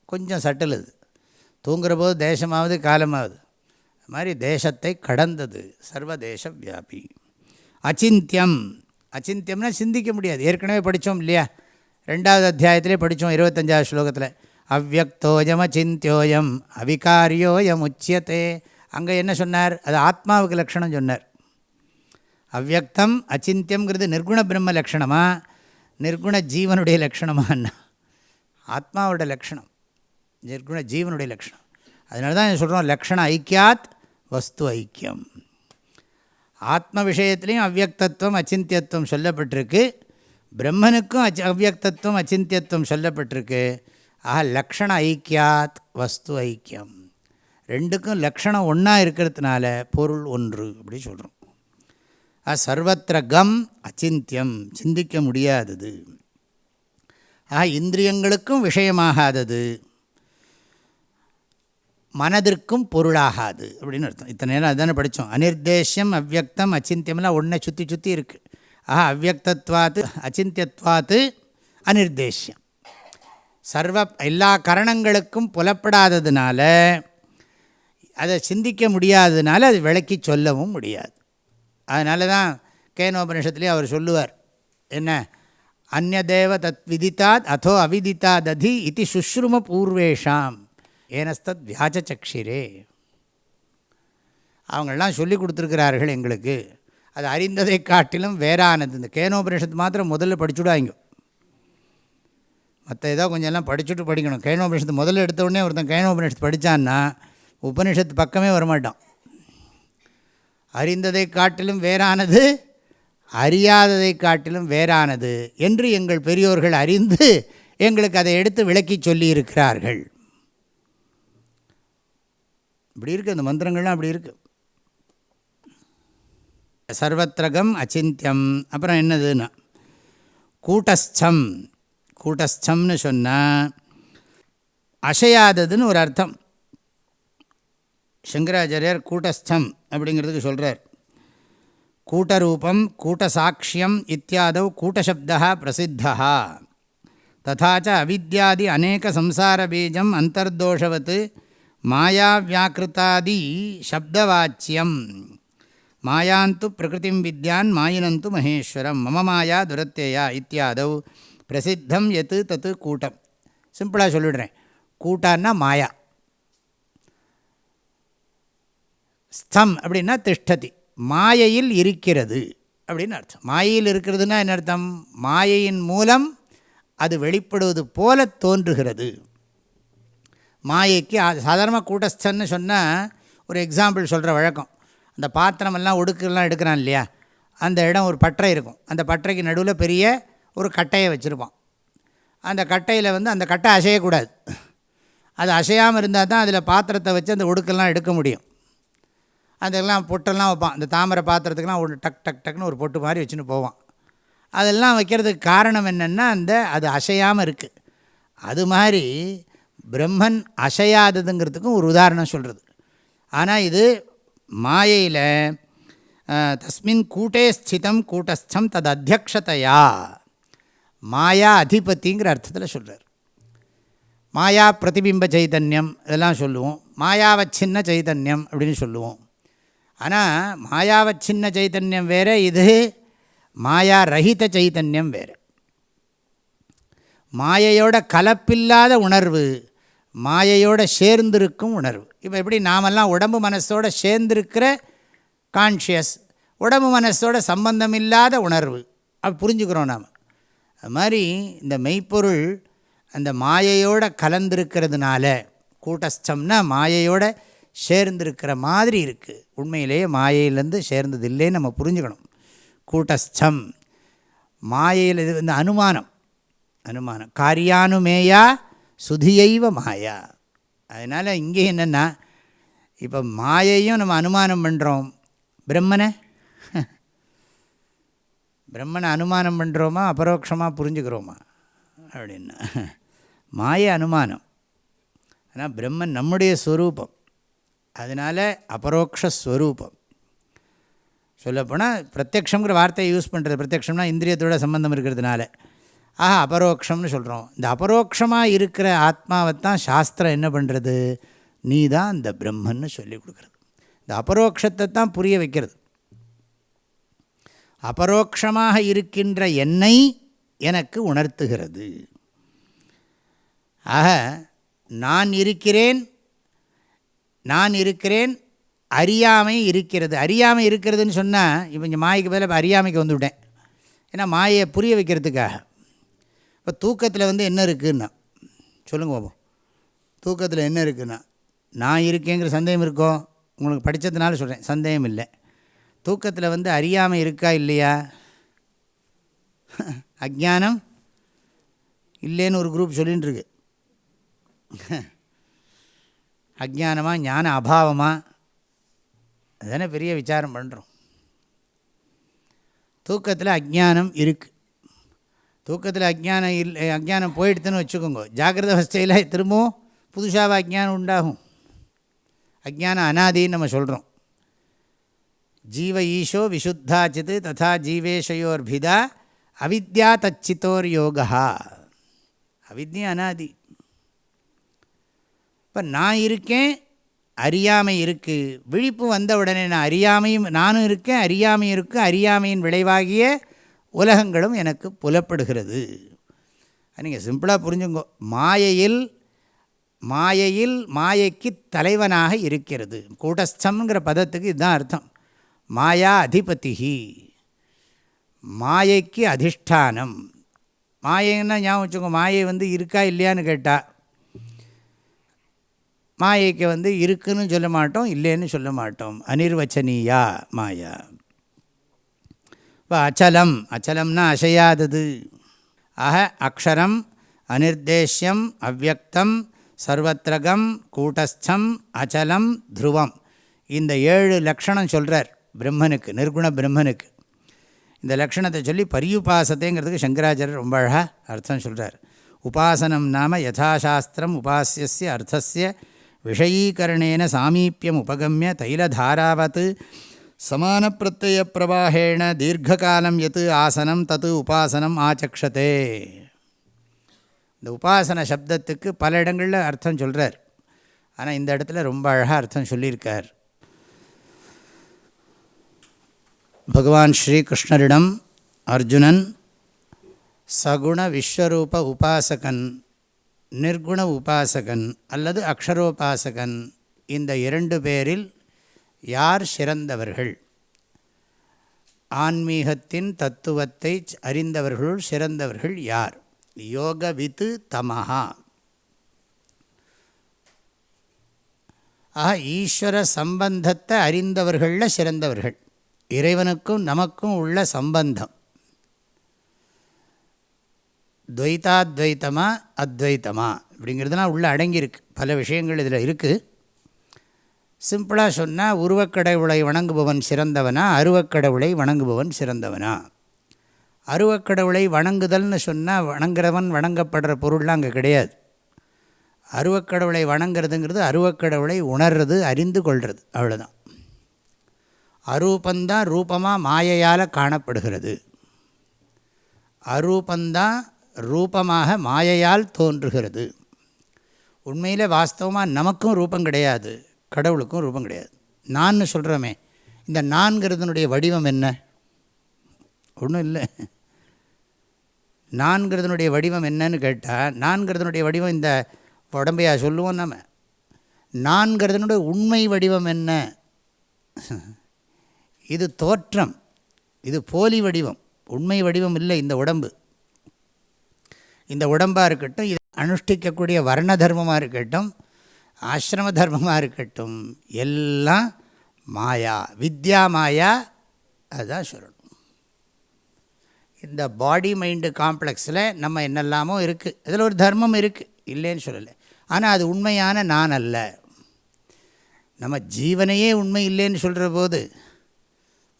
கொஞ்சம் சட்டில். இது தூங்குற போது தேசமாவது காலமாவது, அது மாதிரி தேசத்தை கடந்தது, சர்வதேச வியாபி. அச்சிந்தியம். அச்சிந்தியம்னா சிந்திக்க முடியாது. ஏற்கனவே படித்தோம் இல்லையா, 2வது அத்தியாயத்திலே படித்தோம் 25வது ஸ்லோகத்தில். அவ்யக்தோயம் அச்சிந்தியோயம் அவிகாரியோயம் உச்சியத்தே. அங்கே என்ன சொன்னார், அது ஆத்மாவுக்கு லக்ஷணம் சொன்னார். அவ்யக்தம் அச்சிந்தியம்ங்கிறது நிர்குண பிரம்ம லக்ஷணமா நிர்குண ஜீவனுடைய லக்ஷணமான்னா ஆத்மாவோட லக்ஷணம், நிர்குண ஜீவனுடைய லக்ஷணம். அதனால தான் சொல்கிறோம் லக்ஷண ஐக்கியாத் வஸ்து ஐக்கியம். ஆத்ம விஷயத்துலேயும் அவ்யக்தத்துவம் அச்சிந்தியத்துவம் சொல்லப்பட்டிருக்கு, பிரம்மனுக்கும் அவ்யக்தத்துவம் அச்சிந்தியத்துவம் சொல்லப்பட்டிருக்கு. ஆக லக்ஷண ஐக்கியாத் வஸ்து ஐக்கியம். 2க்கும் லக்ஷணம் ஒன்றா இருக்கிறதுனால பொருள் ஒன்று அப்படி சொல்கிறோம். சர்வத்ரகம் அச்சிந்தியம், சிந்திக்க முடியாதது. இந்திரியங்களுக்கும் விஷயமாகாதது, மனதிற்கும் பொருளாகாது அப்படின்னு அர்த்தம். இத்தனை நேரம் அதுதானே படித்தோம். அனிர்தேஷ்யம் அவ்யக்தம் அச்சிந்தியம்லாம் ஒன்றை சுற்றி சுற்றி இருக்குது. அவ்யக்தத்வாத்து அச்சிந்தியத்வாத்து அனிர்தேஷ்யம். எல்லா கரணங்களுக்கும் புலப்படாததுனால, அதை சிந்திக்க முடியாததுனால அது விளக்கி சொல்லவும் முடியாது. அதனால தான் கேனோபனிஷத்துலேயே அவர் சொல்லுவார் என்ன, அந்நதேவ தத் விதித்தாத் அதோ அவிதித்தாத் அதி இதி சுஷ்ரும பூர்வேஷாம் ஏனஸ்தத் வியாச்சக்ஷிரே. அவங்களெலாம் சொல்லி கொடுத்துருக்கிறார்கள் எங்களுக்கு, அது அறிந்ததை காட்டிலும் வேறானது. இந்த கேனோபனிஷத்து மாத்திரம் முதல்ல படிச்சுடாங்க, மற்ற ஏதோ கொஞ்சம் எல்லாம் படிச்சுட்டு படிக்கணும். கேனோபனிஷத்து முதல்ல எடுத்தவுடனே ஒருத்தன் கேனோபனிஷத்து படித்தான்னா உபனிஷத்து பக்கமே வரமாட்டான். அறிந்ததை காட்டிலும் வேறானது, அறியாததை காட்டிலும் வேறானது என்று எங்கள் பெரியோர்கள் அறிந்து எங்களுக்கு அதை எடுத்து விளக்கி சொல்லி இருக்கிறார்கள். இப்படி இருக்குது, அந்த மந்திரங்கள்லாம் அப்படி இருக்குது. சர்வத்ரகம் அச்சிந்தியம். அப்புறம் என்னதுன்னா கூட்டஸ்தம். கூட்டஸ்தம்னு சொன்னால் அசையாததுன்னு ஒரு அர்த்தம். சங்கராச்சாரியர் கூட்டஸ்தம் அப்படிங்கிறதுக்கு சொல்கிறார். கூட்டரூபம் கூட்டசாட்சியம் இத்தியாதௌ கூட்டசப்தா பிரசித்தா ததாச்ச அவித்யாதி அநேக சம்சாரபீஜம் அந்தர்தோஷவத் மாயா வியாக்கிருதாதி சப்தவாச்சியம். மாயாந்து பிரகிருதிம் வித்யான் மாயினந்து மகேஸ்வரம் மம மாயா துரத்தேயா இத்தியாதௌ பிரசித்தம் எத்து தத்து கூட்டம். சிம்பிளாக சொல்லிடுறேன், கூட்டான்னா மாயா. ஸ்தம் அப்படின்னா திஷ்டதி, மாயையில் இருக்கிறது அப்படின்னு அர்த்தம். மாயையில் இருக்கிறதுனா என்ன அர்த்தம், மாயையின் மூலம் அது வெளிப்படுவது போல தோன்றுகிறது. மாயைக்கு சாதாரணமாக கூட்டஸ்தன்னு சொன்னால் ஒரு எக்ஸாம்பிள் சொல்கிற வழக்கம். அந்த பாத்திரமெல்லாம் ஒடுக்கெல்லாம் எடுக்கிறான் இல்லையா, அந்த இடம் ஒரு பட்டறை இருக்கும். அந்த பட்டறைக்கு நடுவில் பெரிய ஒரு கட்டையை வச்சுருப்பான். அந்த கட்டையில் அந்த கட்டை அசையக்கூடாது. அது அசையாமல் இருந்தால் தான் அதில் பாத்திரத்தை வச்சு அந்த ஒடுக்கெல்லாம் எடுக்க முடியும். அதெல்லாம் பொட்டெல்லாம் வைப்பான். அந்த தாமரை பாத்திரத்துக்கெலாம் ஒரு டக் டக் டக்குன்னு ஒரு பொட்டு மாதிரி வச்சுன்னு போவான். அதெல்லாம் வைக்கிறதுக்கு காரணம் என்னென்னா அது அசையாமல் இருக்குது. அது மாதிரி பிரம்மன் அசையாததுங்கிறதுக்கும் ஒரு உதாரணம் சொல்கிறது. ஆனால் இது மாயையில் தஸ்மின் கூட்டே ஸ்திதம் கூட்டஸ்தம் தது அத்தியக்ஷதையா, மாயா அதிபதிங்கிற அர்த்தத்தில் சொல்கிறார். மாயா பிரதிபிம்ப சைதன்யம் இதெல்லாம் சொல்லுவோம், மாயாவச்சின்ன சைதன்யம் அப்படின்னு சொல்லுவோம். ஆனால் மாயாவச்சின்ன சைதன்யம் வேறு, இது மாயா ரஹித சைதன்யம் வேறு. மாயையோட கலப்பில்லாத உணர்வு, மாயையோடு சேர்ந்திருக்கும் உணர்வு. இப்போ எப்படி நாமெல்லாம் உடம்பு மனசோடு சேர்ந்திருக்கிற கான்ஷியஸ், உடம்பு மனசோட சம்பந்தம் இல்லாத உணர்வு, அப்படி புரிஞ்சுக்கிறோம் நாம். அது மாதிரி இந்த மெய்ப்பொருள் அந்த மாயையோடு கலந்திருக்கிறதுனால, கூட்டஸ்தம்னா மாயையோட சேர்ந்திருக்கிற மாதிரி இருக்குது. உண்மையிலேயே மாயையிலேருந்து சேர்ந்தது இல்லைன்னு நம்ம புரிஞ்சுக்கணும். கூட்டஸ்தம் மாயையில், இது வந்து அனுமானம். காரியானுமேயா சுதியைவ மாயா. அதனால் இங்கே என்னென்னா, இப்போ மாயையும் நம்ம அனுமானம் பண்ணுறோம், பிரம்மனை அனுமானம் பண்ணுறோமா அபரோக்ஷமாக புரிஞ்சுக்கிறோமா அப்படின்னா, மாய அனுமானம். ஆனால் பிரம்மன் நம்முடைய ஸ்வரூபம், அதனால் அபரோக்ஷஸ்வரூபம். சொல்லப்போனால் பிரத்யக்ஷங்கிற வார்த்தையை யூஸ் பண்ணுறது, பிரத்யக்ஷம்னா இந்திரியத்தோட சம்பந்தம் இருக்கிறதுனால அபரோக்ஷம்னு சொல்கிறோம். இந்த அபரோக்ஷமாக இருக்கிற ஆத்மாவைத்தான் சாஸ்திரம் என்ன பண்ணுறது, நீ தான் இந்த பிரம்மன்னு சொல்லி கொடுக்குறது. இந்த அபரோக்ஷத்தை தான் புரிய வைக்கிறது. அபரோக்ஷமாக இருக்கின்ற என்னை எனக்கு உணர்த்துகிறது. ஆக நான் இருக்கிறேன், அறியாமை இருக்கிறது. அறியாமை இருக்கிறதுன்னு சொன்னால், இப்போ இங்கே மாயைக்கு பதில் இப்போ அறியாமைக்கு வந்துவிட்டேன். ஏன்னா மாயை புரிய வைக்கிறதுக்காக. இப்போ தூக்கத்தில் வந்து என்ன இருக்குன்னா சொல்லுங்க பாப்போம். தூக்கத்தில் என்ன இருக்குன்னா, நான் இருக்கேங்கிற சந்தேகம் இருக்கோ? உங்களுக்கு படித்ததுனால சொல்கிறேன், சந்தேகம் இல்லை. தூக்கத்தில் வந்து அறியாமை இருக்கா இல்லையா? அஜ்ஞானம் இல்லைன்னு ஒரு குரூப் சொல்லின்னு இருக்கு. அஜ்ஞானமா ஞான அபாவமா, அதுதானே பெரிய விசாரம் பண்ணுறோம். தூக்கத்தில் அஜ்ஞானம் இருக்குது. தூக்கத்தில் அஜ்ஞானம் போயிடுதுன்னு வச்சுக்கோங்க, ஜாகிரத அவஸ்தையில் திரும்பவும் புதுசாக அஜ்ஞானம் உண்டாகும். அஜ்ஞானம் அனாதின்னு நம்ம சொல்கிறோம். ஜீவ ஈஷோ விசுத்தாச்சித் ததா ஜீவேஷயோர்பிதா அவித்யா தச்சித்தோர் யோகா. அவித்யா அனாதி. இப்போ நான் இருக்கேன், அறியாமை இருக்குது. விழிப்பு வந்த உடனே நான் அறியாமையும் நானும் இருக்கேன், அறியாமையும் இருக்குது. அறியாமையின் விளைவாகிய உலகங்களும் எனக்கு புலப்படுகிறது. நீங்கள் சிம்பிளாக புரிஞ்சுங்கோ. மாயைக்கு தலைவனாக இருக்கிறது. கூட்டஸ்தம்ங்கிற பதத்துக்கு இதுதான் அர்த்தம். மாயா அதிபதிஹி, மாயைக்கு அதிஷ்டானம். மாயைன்னா ஞாபகம் வச்சுக்கோங்க, மாயை வந்து இருக்கா இல்லையான்னு கேட்டால், மாயைக்கு வந்து இருக்குன்னு சொல்ல மாட்டோம், இல்லைன்னு சொல்ல மாட்டோம். அனிர்வச்சனீயா மாயா. இப்போ அச்சலம்னா அசையாதது. ஆக அக்ஷரம், அனிர்தேஷ்யம், அவ்யக்தம், சர்வத்ரகம், கூட்டஸ்தம், அச்சலம், த்ருவம். இந்த 7 லக்ஷணம் சொல்கிறார் பிரம்மனுக்கு, நிர்குண பிரம்மனுக்கு. இந்த லக்ஷணத்தை சொல்லி பரியுபாசத்தைங்கிறதுக்கு சங்கராச்சாரியர் ரொம்ப அழகாக அர்த்தம் சொல்கிறார். உபாசனம் நாம யதாசாஸ்திரம் உபாசியஸ்ய அர்த்தஸ்ய விஷயீகரணேன சாமீப்பியம் உபகமிய தைலதாராவத் சமான பிரத்யய பிரவாகேண தீர்க்காலம் எது ஆசனம் தத்து உபாசனம் ஆச்சக்ஷதே. இந்த உபாசன சப்தத்துக்கு பல இடங்களில் அர்த்தம் சொல்கிறார். ஆனால் இந்த இடத்துல ரொம்ப அழகாக அர்த்தம் சொல்லியிருக்கார். பகவான் ஸ்ரீகிருஷ்ணரிடம் அர்ஜுனன் சகுண விஸ்வரூப உபாசகன், நிர்குண உபாசகன் அல்லது அக்ஷரோபாசகன், இந்த 2 பேரில் யார் சிறந்தவர்கள்? ஆன்மீகத்தின் தத்துவத்தை அறிந்தவர்களுள் சிறந்தவர்கள் யார்? யோகவித்து தமஹா. ஆக ஈஸ்வர சம்பந்தத்தை அறிந்தவர்களில் சிறந்தவர்கள். இறைவனுக்கும் நமக்கும் உள்ள சம்பந்தம் துவைதாத்வைத்தமா அத்வைத்தமா அப்படிங்கிறதுலாம் உள்ளே அடங்கியிருக்கு. பல விஷயங்கள் இதில் இருக்குது. சிம்பிளாக சொன்னால், உருவக்கடவுளை வணங்குபவன் சிறந்தவனா, அருவக்கடவுளை வணங்குபவன் சிறந்தவனா? அருவக்கடவுளை வணங்குதல்னு சொன்னால் வணங்குறவன் வணங்கப்படுற பொருள்லாம் அங்கே கிடையாது. அருவக்கடவுளை வணங்குறதுங்கிறது அருவக்கடவுளை உணர்றது, அறிந்து கொள்வது, அவ்வளோதான். அரூபந்தான் ரூபமாக மாயையால் காணப்படுகிறது. அரூபந்தான் ரூபமாக மாயையால் தோன்றுகிறது. உண்மையில் வாஸ்தவமாக நமக்கும் ரூபம் கிடையாது, கடவுளுக்கும் ரூபம் கிடையாது. நான் சொல்கிறோமே, இந்த நான்கிறதுனுடைய வடிவம் என்ன? ஒன்றும் இல்லை. நான்கிறதுனுடைய வடிவம் என்னன்னு கேட்டால், நான்கிறதுனுடைய வடிவம் இந்த உடம்பையா சொல்லுவோம் நம்ம. நான்கிறதுனுடைய உண்மை வடிவம் என்ன? இது தோற்றம், இது போலி வடிவம், உண்மை வடிவம் இல்லை இந்த உடம்பு. இந்த உடம்பாக இருக்கட்டும், இது அனுஷ்டிக்கக்கூடிய வர்ண தர்மமாக இருக்கட்டும், ஆசிரம தர்மமாக இருக்கட்டும், எல்லாம் மாயா, வித்யா மாயா. அதுதான் சொல்லணும். இந்த பாடி மைண்டு காம்ப்ளெக்ஸில் நம்ம என்னெல்லாமோ இருக்குது, அதில் ஒரு தர்மம் இருக்குது, இல்லைன்னு சொல்லலை. ஆனால் அது உண்மையான நான் அல்ல. நம்ம ஜீவனையே உண்மை இல்லைன்னு சொல்கிற போது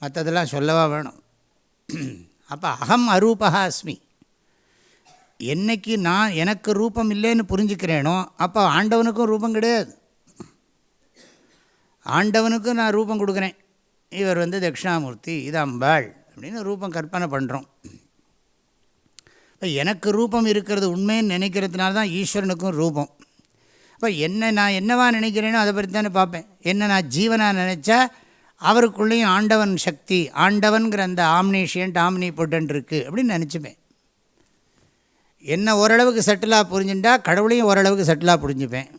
மற்றதெல்லாம் சொல்லவா வேணும்? அப்போ அகம் அரூபகா அஸ்மி. என்னைக்கு நான் எனக்கு ரூபம் இல்லைன்னு புரிஞ்சுக்கிறேனோ அப்போ ஆண்டவனுக்கும் ரூபம் கிடையாது. ஆண்டவனுக்கும் நான் ரூபம் கொடுக்குறேன். இவர் தட்சிணாமூர்த்தி, இது அம்பாள் அப்படின்னு ரூபம் கற்பனை பண்ணுறோம். இப்போ எனக்கு ரூபம் இருக்கிறது உண்மைன்னு நினைக்கிறதுனால தான் ஈஸ்வரனுக்கும் ரூபம். அப்போ நான் என்னவா நினைக்கிறேனோ அதை பற்றி தானே பார்ப்பேன். என்ன நான் ஜீவனாக நினச்சா அவருக்குள்ளேயும் ஆண்டவன் சக்தி, ஆண்டவன்கிற அந்த ஆம்னேஷியன்ட் ஆம்னிபொட்டன்ட் இருக்குது அப்படின்னு நினச்சிப்பேன். என்ன ஓரளவுக்கு செட்டிலாக புரிஞ்சுட்டா கடவுளையும் ஓரளவுக்கு செட்டிலாக புரிஞ்சுப்பேன்.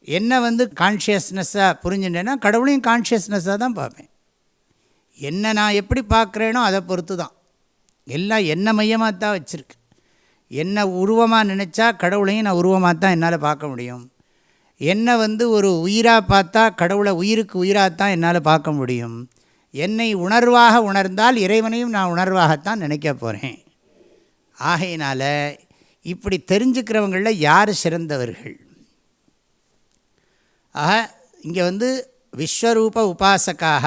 என்ன கான்ஷியஸ்னஸ்ஸாக புரிஞ்சுட்டேன்னா கடவுளையும் கான்ஷியஸ்னஸ்ஸாக தான் பார்ப்பேன். என்ன நான் எப்படி பார்க்குறேனோ அதை பொறுத்து தான். எல்லாம் என்ன மையமாக தான் வச்சுருக்கு. என்ன உருவமாக நினச்சா கடவுளையும் நான் உருவமாக தான் என்னால் பார்க்க முடியும். என்னை ஒரு உயிராக பார்த்தா கடவுளை உயிருக்கு உயிராகத்தான் என்னால் பார்க்க முடியும். என்னை உணர்வாக உணர்ந்தால் இறைவனையும் நான் உணர்வாகத்தான் நினைக்க போகிறேன். ஆகையினால் இப்படி தெரிஞ்சுக்கிறவங்களில் யார் சிறந்தவர்கள்? ஆக இங்கே விஸ்வரூப உபாசக்காக,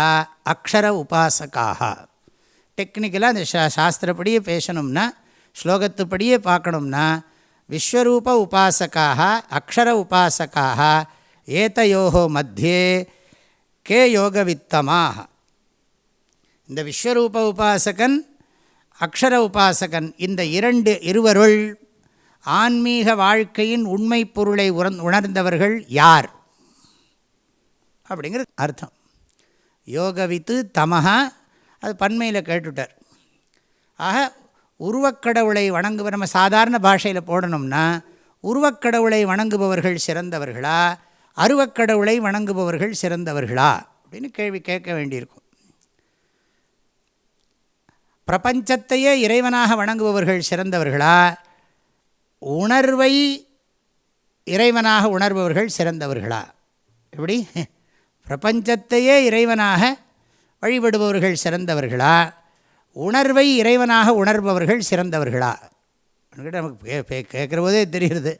அக்ஷர உபாசக்காக. டெக்னிக்கலாக அந்த சாஸ்திரப்படியே பேசணும்னா, ஸ்லோகத்துப்படியே பார்க்கணும்னா, விஸ்வரூப உபாசக்காக அக்ஷர உபாசக்காக ஏதயோஹோ மத்தியே கே யோகவித்தமாக. இந்த விஸ்வரூப உபாசகன், அக்ஷர உபாசகன், இந்த இருவருள் ஆன்மீக வாழ்க்கையின் உண்மை பொருளை உணர்ந்தவர்கள் யார் அப்படிங்கிற அர்த்தம். யோகவித்து தமஹா, அது பன்மையில் கேட்டுட்டார். ஆக உருவக்கடவுளை நம்ம சாதாரண பாஷையில் போடணும்னா, உருவக்கடவுளை வணங்குபவர்கள் சிறந்தவர்களா, அருவக்கடவுளை வணங்குபவர்கள் சிறந்தவர்களா அப்படின்னு கேள்வி கேட்க வேண்டியிருக்கும். பிரபஞ்சத்தையே இறைவனாக வணங்குபவர்கள் சிறந்தவர்களா, உணர்வை இறைவனாக உணர்பவர்கள் சிறந்தவர்களா? எப்படி? பிரபஞ்சத்தையே இறைவனாக வழிபடுபவர்கள் சிறந்தவர்களா, உணர்வை இறைவனாக உணர்பவர்கள் சிறந்தவர்களா? நமக்கு கேட்குற போதே தெரிகிறது.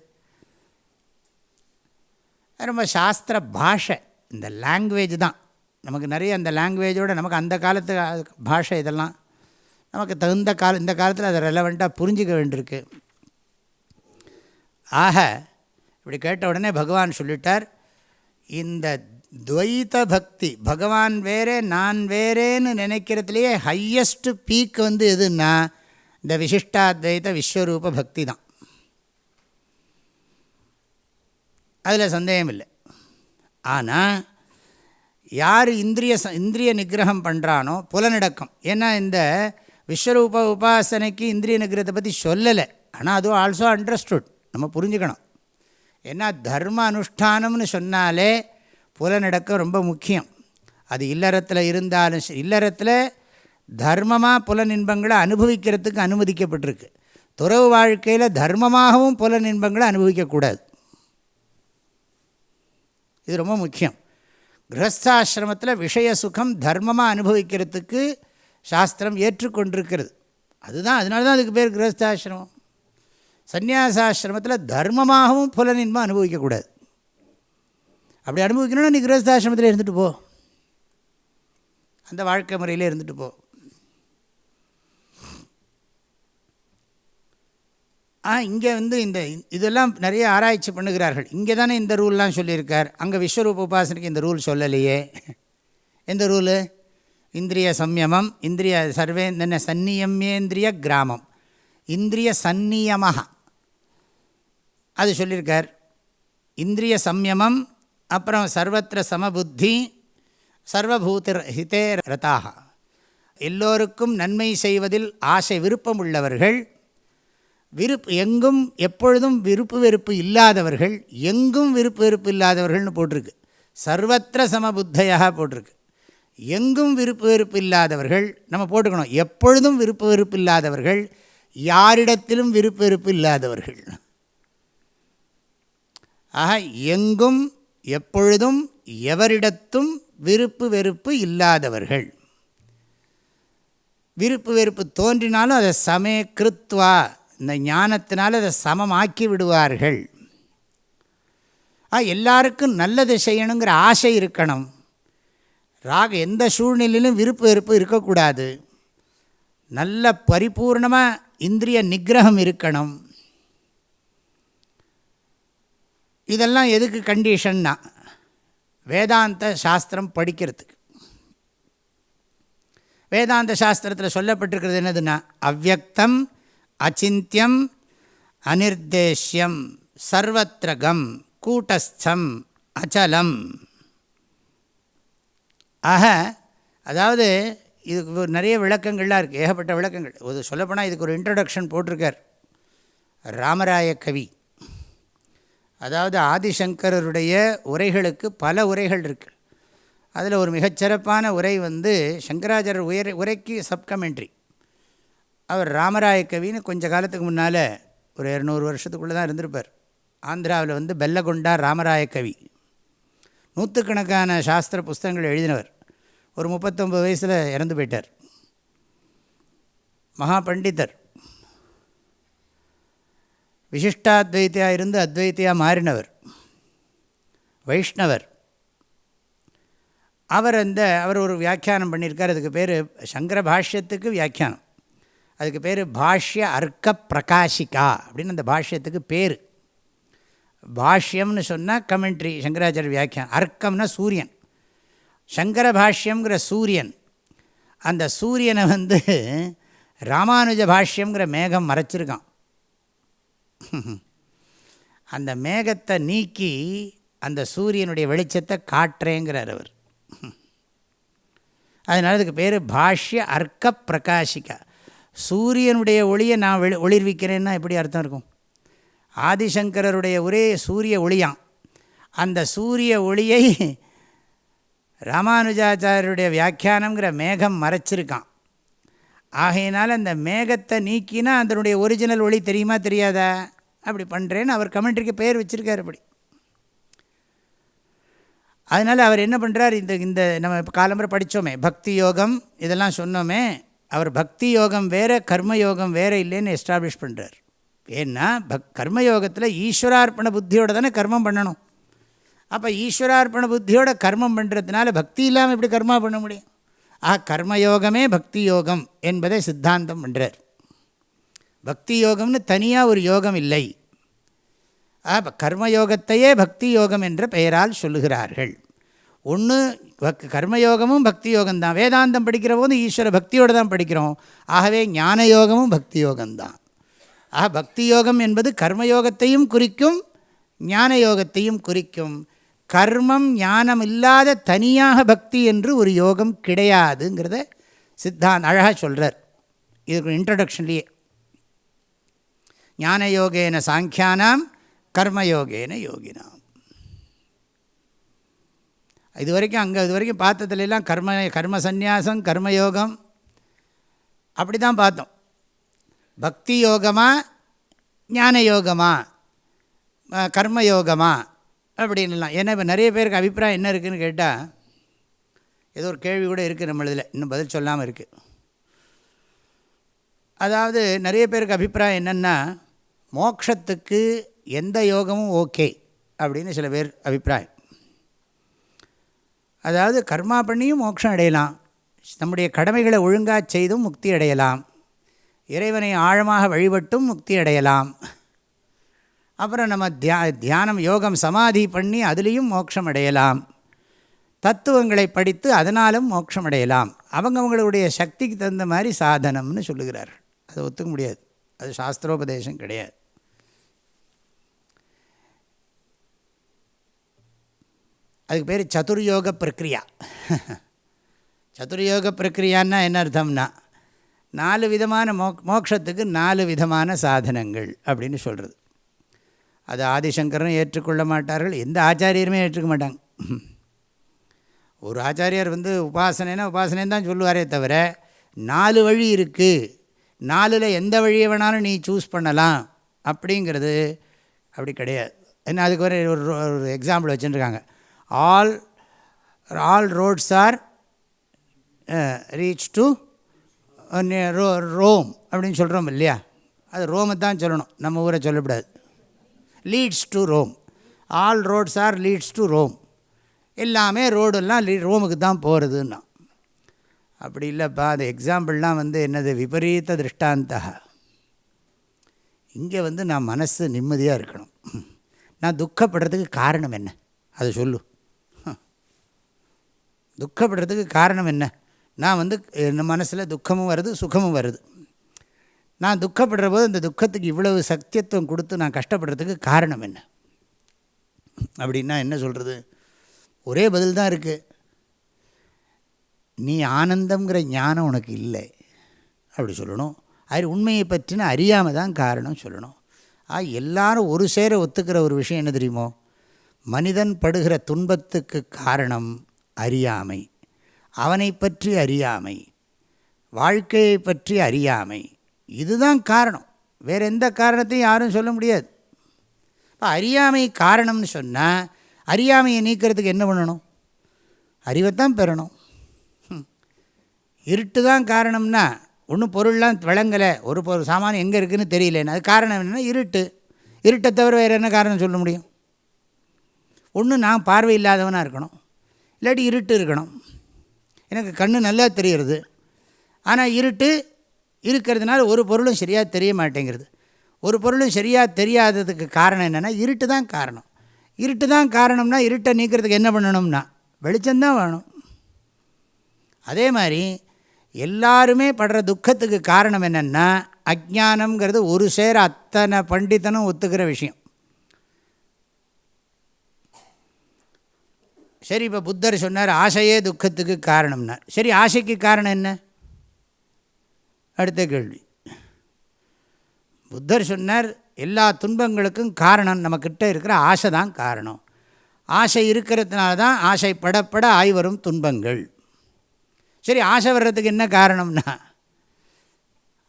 ரொம்ப சாஸ்திர பாஷை, இந்த லாங்குவேஜ் தான் நமக்கு நிறைய. அந்த லாங்குவேஜோடு நமக்கு அந்த காலத்து பாஷை இதெல்லாம் நமக்கு தகுந்த இந்த காலத்தில் அதை ரெலவெண்ட்டாக புரிஞ்சிக்க வேண்டியிருக்கு. ஆக இப்படி கேட்ட உடனே பகவான் சொல்லிட்டார், இந்த துவைத பக்தி, பகவான் வேறே நான் வேறேன்னு நினைக்கிறதுலையே ஹையஸ்ட் பீக் எதுன்னா இந்த விசிஷ்டாத்வைத விஸ்வரூப பக்தி தான். அதில் சந்தேகம் இல்லை. ஆனால் யார் இந்திரிய நிகிரகம் பண்ணுறானோ, புலனடக்கம், ஏன்னா இந்த விஸ்வரூப உபாசனைக்கு இந்திரிய நிகிரகத்தை பற்றி சொல்லலை. ஆனால் அதுவும் ஆல்சோ அண்டர்ஸ்டுட், நம்ம புரிஞ்சுக்கணும். ஏன்னா தர்ம அனுஷ்டானம்னு சொன்னாலே புலனடக்கம் ரொம்ப முக்கியம். அது இல்லறத்தில் இருந்தாலும் இல்லறத்தில் தர்மமாக புலனின்பங்களை அனுபவிக்கிறதுக்கு அனுமதிக்கப்பட்டிருக்கு. துறவு வாழ்க்கையில் தர்மமாகவும் புலனின்பங்களை அனுபவிக்கக்கூடாது. இது ரொம்ப முக்கியம். கிரகஸ்தாசிரமத்தில் விஷய சுகம் தர்மமாக அனுபவிக்கிறதுக்கு சாஸ்திரம் ஏற்றுக்கொண்டிருக்கிறது. அதனால தான் அதுக்கு பேர் கிரகஸ்தாசிரமம். சந்நியாசாசிரமத்தில் தர்மமாகவும் புலனின்பம் அனுபவிக்கக்கூடாது. அப்படி அனுபவிக்கணும்னா நீ கிரகஸ்தாசிரமத்தில் இருந்துட்டு போ, அந்த வாழ்க்கை முறையில் இருந்துட்டு போ. இங்கே இந்த இதெல்லாம் நிறைய ஆராய்ச்சி பண்ணுகிறார்கள். இங்கே தானே இந்த ரூல்லாம் சொல்லியிருக்கார், அங்கே விஸ்வரூப உபாசனைக்கு இந்த ரூல் சொல்லலையே. எந்த ரூலு? இந்திரிய சம்யமம், இந்திரிய சர்வே சந்நியமேந்திரிய கிராமம், இந்திரிய சந்நியமாக அது சொல்லியிருக்கார். இந்திரிய சம்யமம், அப்புறம் சர்வத்திர சமபுத்தி, சர்வபூத ஹிதே ரதாக, எல்லோருக்கும் நன்மை செய்வதில் ஆசை விருப்பம் உள்ளவர்கள், எங்கும் எப்பொழுதும் விருப்பு வெறுப்பு இல்லாதவர்கள், எங்கும் விருப்பு வெறுப்பு இல்லாதவர்கள்னு போட்டிருக்கு. சர்வத்திர சமபுத்தையாக போட்டிருக்கு. எங்கும் விருப்பு வெறுப்பு இல்லாதவர்கள் நம்ம போட்டுக்கணும். எப்பொழுதும் விருப்பு வெறுப்பு இல்லாதவர்கள், யாரிடத்திலும் விருப்பு வெறுப்பு இல்லாதவர்கள். ஆக எங்கும் எப்பொழுதும் எவரிடத்தும் விருப்பு வெறுப்பு இல்லாதவர்கள். விருப்பு வெறுப்பு தோன்றினாலும் அதை சமே கிருத்வா, இந்த ஞானத்தினால் அதை சமமாக்கி விடுவார்கள். எல்லாருக்கும் நல்லது செய்யணுங்கிற ஆசை இருக்கணும். எந்த சூழ்நிலையிலும் விருப்பு வெறுப்பு இருக்கக்கூடாது. நல்ல பரிபூர்ணமாக இந்திரிய நிகிரகம் இருக்கணும். இதெல்லாம் எதுக்கு கண்டிஷன்னா, வேதாந்த சாஸ்திரம் படிக்கிறதுக்கு. வேதாந்த சாஸ்திரத்தில் சொல்லப்பட்டிருக்கிறது என்னதுன்னா, அவ்யக்தம், அச்சிந்தியம், அனிர்தேஷ்யம், சர்வத்ரகம், கூட்டஸ்தம், அச்சலம். ஆக அதாவது இதுக்கு நிறைய விளக்கங்கள்லாம் இருக்குது, ஏகப்பட்ட விளக்கங்கள். ஒரு சொல்லப்போனால் இதுக்கு ஒரு இன்ட்ரடக்ஷன் போட்டிருக்கார் ராமராய கவி. அதாவது ஆதிசங்கரருடைய உரைகளுக்கு பல உரைகள் இருக்குது. அதில் ஒரு மிகச்சிறப்பான உரை சங்கராச்சாரியர் உரைக்கு சப்கமெண்ட்ரி. அவர் ராமராய கவின்னு கொஞ்ச காலத்துக்கு முன்னால் ஒரு 200 வருஷத்துக்குள்ளே தான் இருந்திருப்பார். ஆந்திராவில் பெல்லகொண்டா ராமராய கவி நூற்றுக்கணக்கான சாஸ்திர புஸ்தகங்கள் எழுதினவர். ஒரு 39 வயசில் இறந்து போயிட்டார். மகா பண்டிதர், விசிஷ்டாத்வைத்தியாக இருந்து அத்வைத்தியாக மாறினவர், வைஷ்ணவர். அவர் ஒரு வியாக்கியானம் பண்ணியிருக்கார். அதுக்கு பேர் சங்கர பாஷ்யத்துக்கு வியாக்கியானம். அதுக்கு பேர் பாஷ்ய அர்க்க பிரகாஷிகா அப்படின்னு அந்த பாஷ்யத்துக்கு பேர். பாஷ்யம்னு சொன்னால் கமெண்ட்ரி, சங்கராச்சாரிய வியாக்கியானம். அர்க்கம்னா சூரியன். சங்கர பாஷ்யங்கிற சூரியன். அந்த சூரியனை ராமானுஜ பாஷ்யங்கிற மேகம் மறைச்சிருக்கான். அந்த மேகத்தை நீக்கி அந்த சூரியனுடைய வெளிச்சத்தை காட்டுறேங்கிறார் அவர். அதனால் அதுக்கு பேர் பாஷ்ய அர்க்க பிரகாஷிகா. சூரியனுடைய ஒளியை நான் ஒளிர்விக்கிறேன்னா எப்படி அர்த்தம் இருக்கும்? ஆதிசங்கரருடைய ஒரே சூரிய ஒளியாம். அந்த சூரிய ஒளியை ராமானுஜாச்சாரியருடைய வியாக்கியானங்கிற மேகம் மறைச்சிருக்கான். ஆகையினால் அந்த மேகத்தை நீக்கினா அதனுடைய ஒரிஜினல் ஒளி தெரியுமா தெரியாதா? அப்படி பண்ணுறேன்னு அவர் கமெண்ட்ரிக்கு பேர் வச்சுருக்கார். அப்படி அதனால் அவர் என்ன பண்ணுறார், இந்த நம்ம இப்போ காலம்பரை படித்தோமே பக்தி யோகம் இதெல்லாம் சொன்னோமே, அவர் பக்தி யோகம் வேறு கர்மயோகம் வேறு இல்லைன்னு எஸ்டாப்ளிஷ் பண்ணுறார். ஏன்னா கர்மயோகத்தில் ஈஸ்வரார்ப்பண புத்தியோடு தானே கர்மம் பண்ணணும். அப்போ ஈஸ்வரார்ப்பண புத்தியோட கர்மம் பண்ணுறதுனால பக்தி இல்லாமல் எப்படி கர்மா பண்ண முடியும்? கர்மயோகமே பக்தி யோகம் என்பதை சித்தாந்தம் பண்ணுறார். பக்தி யோகம்னு தனியாக ஒரு யோகம் இல்லை. கர்மயோகத்தையே பக்தி யோகம் என்ற பெயரால் சொல்லுகிறார்கள். ஒன்று கர்மயோகமும் பக்தி யோகம்தான். வேதாந்தம் படிக்கிற போது ஈஸ்வர பக்தியோடு தான் படிக்கிறோம். ஆகவே ஞான யோகமும் பக்தி யோகம்தான். பக்தி யோகம் என்பது கர்மயோகத்தையும் குறிக்கும், ஞான யோகத்தையும் குறிக்கும். கர்மம் ஞானம் இல்லாத தனியாக பக்தி என்று ஒரு யோகம் கிடையாதுங்கிறத சித்தாந்த் அழகாக சொல்கிறார். இதுக்கு இன்ட்ரடக்ஷன்லேயே ஞான யோகேன சாங்கியானாம் கர்மயோகேன யோகினாம். இது வரைக்கும் பார்த்ததுலாம் கர்ம சந்நியாசம் கர்மயோகம் அப்படி தான் பார்த்தோம். பக்தி யோகமா ஞான யோகமா கர்மயோகமா அப்படின்லாம். ஏன்னா இப்போ நிறைய பேருக்கு அபிப்பிராயம் என்ன இருக்குதுன்னு கேட்டால், ஏதோ ஒரு கேள்வி கூட இருக்குது நம்மளதில், இன்னும் பதில் சொல்லாமல் இருக்குது. அதாவது நிறைய பேருக்கு அபிப்பிராயம் என்னென்னா, மோட்சத்துக்கு எந்த யோகமும் ஓகே அப்படின்னு சில பேர் அபிப்பிராயம். அதாவது கர்மா பண்ணியும் மோட்சம் அடையலாம், நம்முடைய கடமைகளை ஒழுங்காக செய்தும் முக்தி அடையலாம், இறைவனை ஆழமாக வழிபட்டும் முக்தி அடையலாம், அப்புறம் நம்ம தியானம் யோகம் சமாதி பண்ணி அதுலேயும் மோட்சம் அடையலாம். தத்துவங்களை படித்து அதனாலும் மோட்சம் அடையலாம். அவங்களுடைய சக்திக்கு தகுந்த மாதிரி சாதனம்னு சொல்லுகிறார்கள். அதை ஒத்துக்க முடியாது, அது சாஸ்திரோபதேசம் கிடையாது. அதுக்கு பேர் சதுர்யோக பிரக்ரியா. சதுர்யோக பிரக்ரியான்னா என்ன அர்த்தம்னா 4 விதமான மோட்சத்துக்கு 4 விதமான சாதனங்கள் அப்படின்னு சொல்கிறது. அது ஆதிசங்கரனும் ஏற்றுக்கொள்ள மாட்டார்கள், எந்த ஆச்சாரியருமே ஏற்றுக்க மாட்டாங்க. ஒரு ஆச்சாரியார் உபாசனைனா உபாசனைன்னு தான் சொல்லுவாரே தவிர 4 வழி இருக்குது, 4ல் எந்த வழியை வேணாலும் நீ சூஸ் பண்ணலாம் அப்படிங்கிறது அப்படி கிடையாது. என்ன அதுக்கு ஒரு எக்ஸாம்பிள் வச்சுருக்காங்க. All roads are reach to Rome அப்படின்னு சொல்கிறோம் இல்லையா? அது ரோமை தான் சொல்லணும், நம்ம ஊரை சொல்லக்கூடாது. Leads to Rome, all roads are leads to Rome. எல்லாமே ரோடெல்லாம் ரோமுக்கு தான் போகிறதுன்னா அப்படி இல்லைப்பா. அது எக்ஸாம்பிள்லாம் என்னது விபரீத திருஷ்டாந்தா. இங்கே நான் மனசு நிம்மதியாக இருக்கணும். நான் துக்கப்படுறதுக்கு காரணம் என்ன அதை சொல்லு. துக்கப்படுறதுக்கு காரணம் என்ன? நான் என் மனசில் துக்கமும் வருது சுகமும் வருது. நான் துக்கப்படுற போது அந்த துக்கத்துக்கு இவ்வளவு சத்தியத்துவம் கொடுத்து நான் கஷ்டப்படுறதுக்கு காரணம் என்ன அப்படின்னா என்ன சொல்கிறது? ஒரே பதில் தான் இருக்குது. நீ ஆனந்தங்கிற ஞானம் உனக்கு இல்லை அப்படி சொல்லணும். அது உண்மையை பற்றின அறியாமல் தான் காரணம் சொல்லணும். எல்லாரும் ஒரு சேர ஒத்துக்கிற ஒரு விஷயம் என்ன தெரியுமோ? மனிதன் படுகிற துன்பத்துக்கு காரணம் அறியாமை, அவனை பற்றி அறியாமை, வாழ்க்கையை பற்றி அறியாமை. இதுதான் காரணம், வேறு எந்த காரணத்தையும் யாரும் சொல்ல முடியாது. இப்போ அறியாமை காரணம்னு சொன்னால் அறியாமையை நீக்கிறதுக்கு என்ன பண்ணணும்? அறிவைத்தான் பெறணும். இருட்டு தான் காரணம்னா ஒன்றும் பொருள்லாம் விளங்கலை, ஒரு சாமான் எங்கே இருக்குதுன்னு தெரியலேன்னு, அது காரணம் என்னென்னா இருட்டு. இருட்டை தவிர வேறு என்ன காரணம் சொல்ல முடியும்? ஒன்று நான் பார்வை இல்லாதவனாக இருக்கணும், இல்லாட்டி இருட்டு இருக்கணும். எனக்கு கண்ணு நல்லா தெரிகிறது, ஆனால் இருட்டு இருக்கிறதுனால ஒரு பொருளும் சரியாக தெரிய மாட்டேங்கிறது. ஒரு பொருளும் சரியாக தெரியாததுக்கு காரணம் என்னென்னா இருட்டு தான் காரணம். இருட்டு தான் காரணம்னா இருட்டை நீக்கிறதுக்கு என்ன பண்ணணும்னா வெளிச்சம்தான் வேணும். அதே மாதிரி எல்லாருமே படுற துக்கத்துக்கு காரணம் என்னென்னா அஜ்ஞானம்ங்கிறது ஒரு சேர அத்தனை பண்டிதனும் ஒத்துக்கிற விஷயம். சரி, இப்போ புத்தர் சொன்னார் ஆசையே துக்கத்துக்கு காரணம்னார். சரி, ஆசைக்கு காரணம் என்ன? அடுத்த கேள்வி. புத்தர் சொன்னார் எல்லா துன்பங்களுக்கும் காரணம் நம்மக்கிட்ட இருக்கிற ஆசை தான் காரணம். ஆசை இருக்கிறதுனால தான் ஆசைப்படப்பட ஆய் வரும் துன்பங்கள். சரி, ஆசை வர்றதுக்கு என்ன காரணம்னா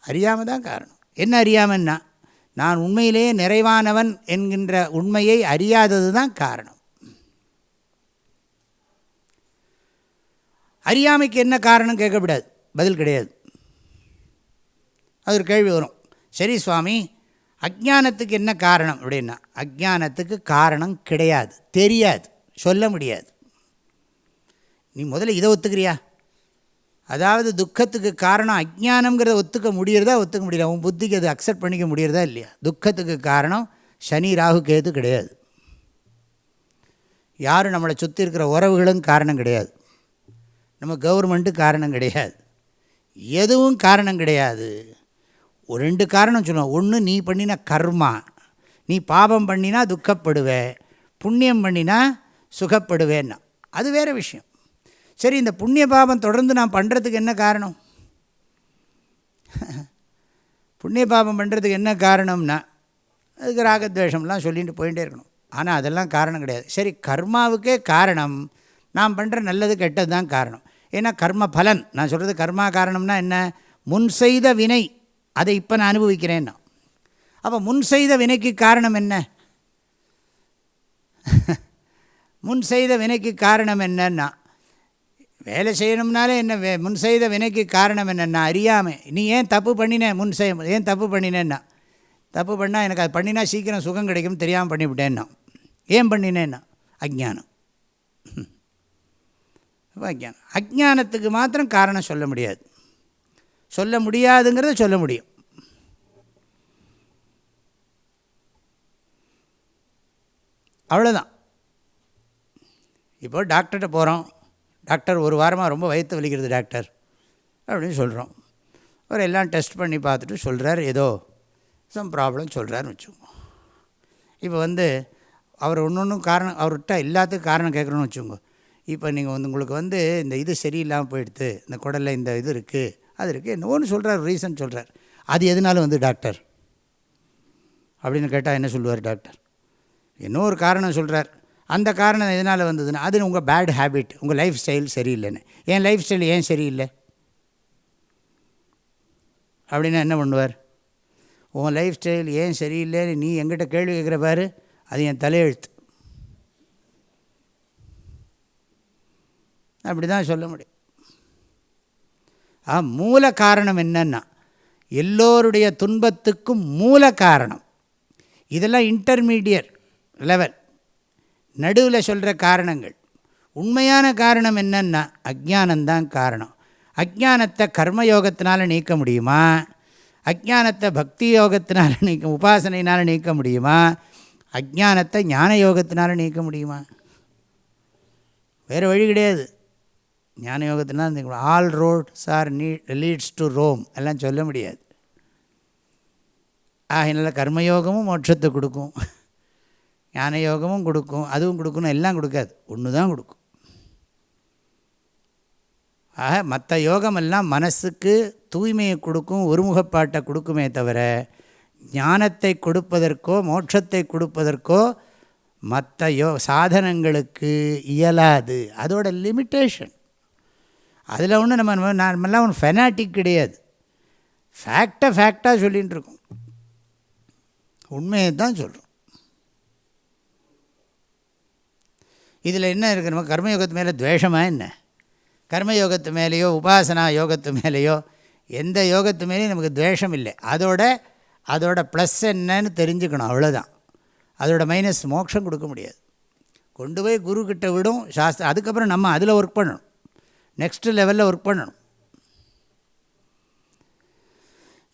அறியாமல் தான் காரணம். என்ன அறியாமன்னா நான் உண்மையிலேயே நிறைவானவன் என்கின்ற உண்மையை அறியாதது தான் காரணம். அறியாமைக்கு என்ன காரணம் கேட்கக்கூடாது, பதில் கிடையாது. அது ஒரு கேள்வி வரும். சரி சுவாமி, அஜ்ஞானத்துக்கு என்ன காரணம் அப்படின்னா அஜ்ஞானத்துக்கு காரணம் கிடையாது, தெரியாது, சொல்ல முடியாது. நீ முதல்ல இதை ஒத்துக்கிறியா? அதாவது துக்கத்துக்கு காரணம் அஜ்ஞானம்ங்கிறத ஒத்துக்க முடியறதா ஒத்துக்க முடியல? உன் புத்திக்கு அது அக்செப்ட் பண்ணிக்க முடியறதா இல்லையா? துக்கத்துக்கு காரணம் சனி ராகு கேது கிடையாது. யாரும் நம்மளை சுற்றி இருக்கிற உறவுகளும் காரணம் கிடையாது, நம்ம கவர்மெண்ட்டு காரணம் கிடையாது, எதுவும் காரணம் கிடையாது. ஒரு 2 காரணம் சொல்லுவோம். ஒன்று, நீ பண்ணின கர்மா. நீ பாபம் பண்ணினா துக்கப்படுவே, புண்ணியம் பண்ணினா சுகப்படுவேன்னா அது வேறு விஷயம். சரி, இந்த புண்ணிய பாபம் தொடர்ந்து நான் பண்ணுறதுக்கு என்ன காரணம்? புண்ணிய பாபம் பண்ணுறதுக்கு என்ன காரணம்னா அதுக்கு ராகத்வேஷம்லாம் சொல்லிட்டு போயிட்டே இருக்கணும். ஆனால் அதெல்லாம் காரணம் கிடையாது. சரி, கர்மாவுக்கே காரணம் நான் பண்ணுற நல்லது கெட்டது தான் காரணம். ஏன்னா கர்ம பலன், நான் சொல்கிறது கர்மா காரணம்னா என்ன? முன் செய்த வினை, அதை இப்போ நான் அனுபவிக்கிறேன்னா. அப்போ முன் செய்த வினைக்கு காரணம் என்ன? முன் செய்த வினைக்கு காரணம் என்னன்னா வேலை செய்யணும்னாலே என்ன முன் செய்த வினைக்கு காரணம் என்னென்னா அறியாமல். நீ ஏன் தப்பு பண்ணினேன்? ஏன் தப்பு பண்ணினேன்னா தப்பு பண்ணால் எனக்கு அது பண்ணினா சீக்கிரம் சுகம் கிடைக்கும் தெரியாமல் பண்ணிவிட்டேன்னா. ஏன் பண்ணினேன்னா அஜ்ஞானம். அஜ்ஞானம். அஜ்ஞானத்துக்கு மாத்திரம் காரணம் சொல்ல முடியாது. சொல்ல முடியாதுங்கிறத சொல்ல முடியும். அவ்வளோதான். இப்போ டாக்டர்கிட்ட போகிறோம், டாக்டர் ஒரு வாரமாக ரொம்ப வயிற்று வலிக்கிறது டாக்டர் அப்படின்னு சொல்கிறோம். அவர் எல்லாம் டெஸ்ட் பண்ணி பார்த்துட்டு சொல்கிறார், ஏதோ சம் ப்ராப்ளம் சொல்கிறாருன்னு வச்சுக்கோங்க. இப்போ அவர் ஒன்றும் காரணம், அவர்கிட்ட எல்லாத்துக்கும் காரணம் கேட்குறோன்னு வச்சுக்கோங்க. இப்போ நீங்கள் உங்களுக்கு இந்த இது சரியில்லாமல் போயிடுது, இந்த குடலில் இந்த இது இருக்குது, அது இருக்குது, என்னோன்னு சொல்கிறார், ரீசன் சொல்கிறார். அது எதனாலும் டாக்டர் அப்படின்னு கேட்டால் என்ன சொல்லுவார் டாக்டர்? இன்னொரு காரணம் சொல்கிறார். அந்த காரணம் எதனால் வந்ததுன்னா அது உங்கள் பேட் ஹேபிட், உங்கள் லைஃப் ஸ்டைல் சரியில்லைன்னு. என் லைஃப் ஸ்டைல் ஏன் சரியில்லை அப்படின்னா என்ன பண்ணுவார்? உன் லைஃப் ஸ்டைல் ஏன் சரியில்லைன்னு நீ எங்கிட்ட கேள்வி கேட்குற பாரு, அது என் தலையெழுத்து. அப்படி தான் சொல்ல முடியும். மூல காரணம் என்னன்னா, எல்லோருடைய துன்பத்துக்கும் மூல காரணம் இதெல்லாம் இன்டர்மீடியட் லெவல், நடுவில் சொல்கிற காரணங்கள். உண்மையான காரணம் என்னன்னா அஜ்ஞானந்தான் காரணம். அஜ்ஞானத்தை கர்மயோகத்தினால் நீக்க முடியுமா? அஜ்ஞானத்தை பக்தி யோகத்தினால் உபாசனையினால் நீக்க முடியுமா? அஜ்ஞானத்தை ஞான யோகத்தினால் நீக்க முடியுமா? வேறு வழி கிடையாது. ஞான யோகத்தினால் all roads are leads to Rome எல்லாம் சொல்ல முடியாது. ஆகினால கர்மயோகமும் மோட்சத்தை கொடுக்கும், ஞான யோகமும் கொடுக்கும், அதுவும் கொடுக்கணும், எல்லாம் கொடுக்காது, ஒன்று தான் கொடுக்கும். ஆக மற்ற யோகமெல்லாம் மனசுக்கு தூய்மையை கொடுக்கும், ஒருமுகப்பாட்டை கொடுக்குமே தவிர ஞானத்தை கொடுப்பதற்கோ மோட்சத்தை கொடுப்பதற்கோ மற்ற சாதனங்களுக்கு இயலாது. அதோட லிமிட்டேஷன். அதில் ஒன்று நம்மெல்லாம் ஒன்று ஃபெனாட்டிக் கிடையாது. ஃபேக்டாக சொல்லிகிட்டு இருக்கோம், உண்மையை தான் சொல்கிறோம். இதில் என்ன இருக்குது? நம்ம கர்மயோகத்து மேலே துவேஷமாக என்ன? கர்மயோகத்து மேலேயோ உபாசனா யோகத்து மேலேயோ எந்த யோகத்து மேலேயும் நமக்கு துவேஷம் இல்லை. அதோட ப்ளஸ் என்னன்னு தெரிஞ்சுக்கணும், அவ்வளோதான். அதோட மைனஸ் மோட்சம் கொடுக்க முடியாது. கொண்டு போய் குருக்கிட்ட விடும் சாஸ்திரம். அதுக்கப்புறம் நம்ம அதில் ஒர்க் பண்ணணும், நெக்ஸ்ட்டு லெவலில் ஒர்க் பண்ணணும்.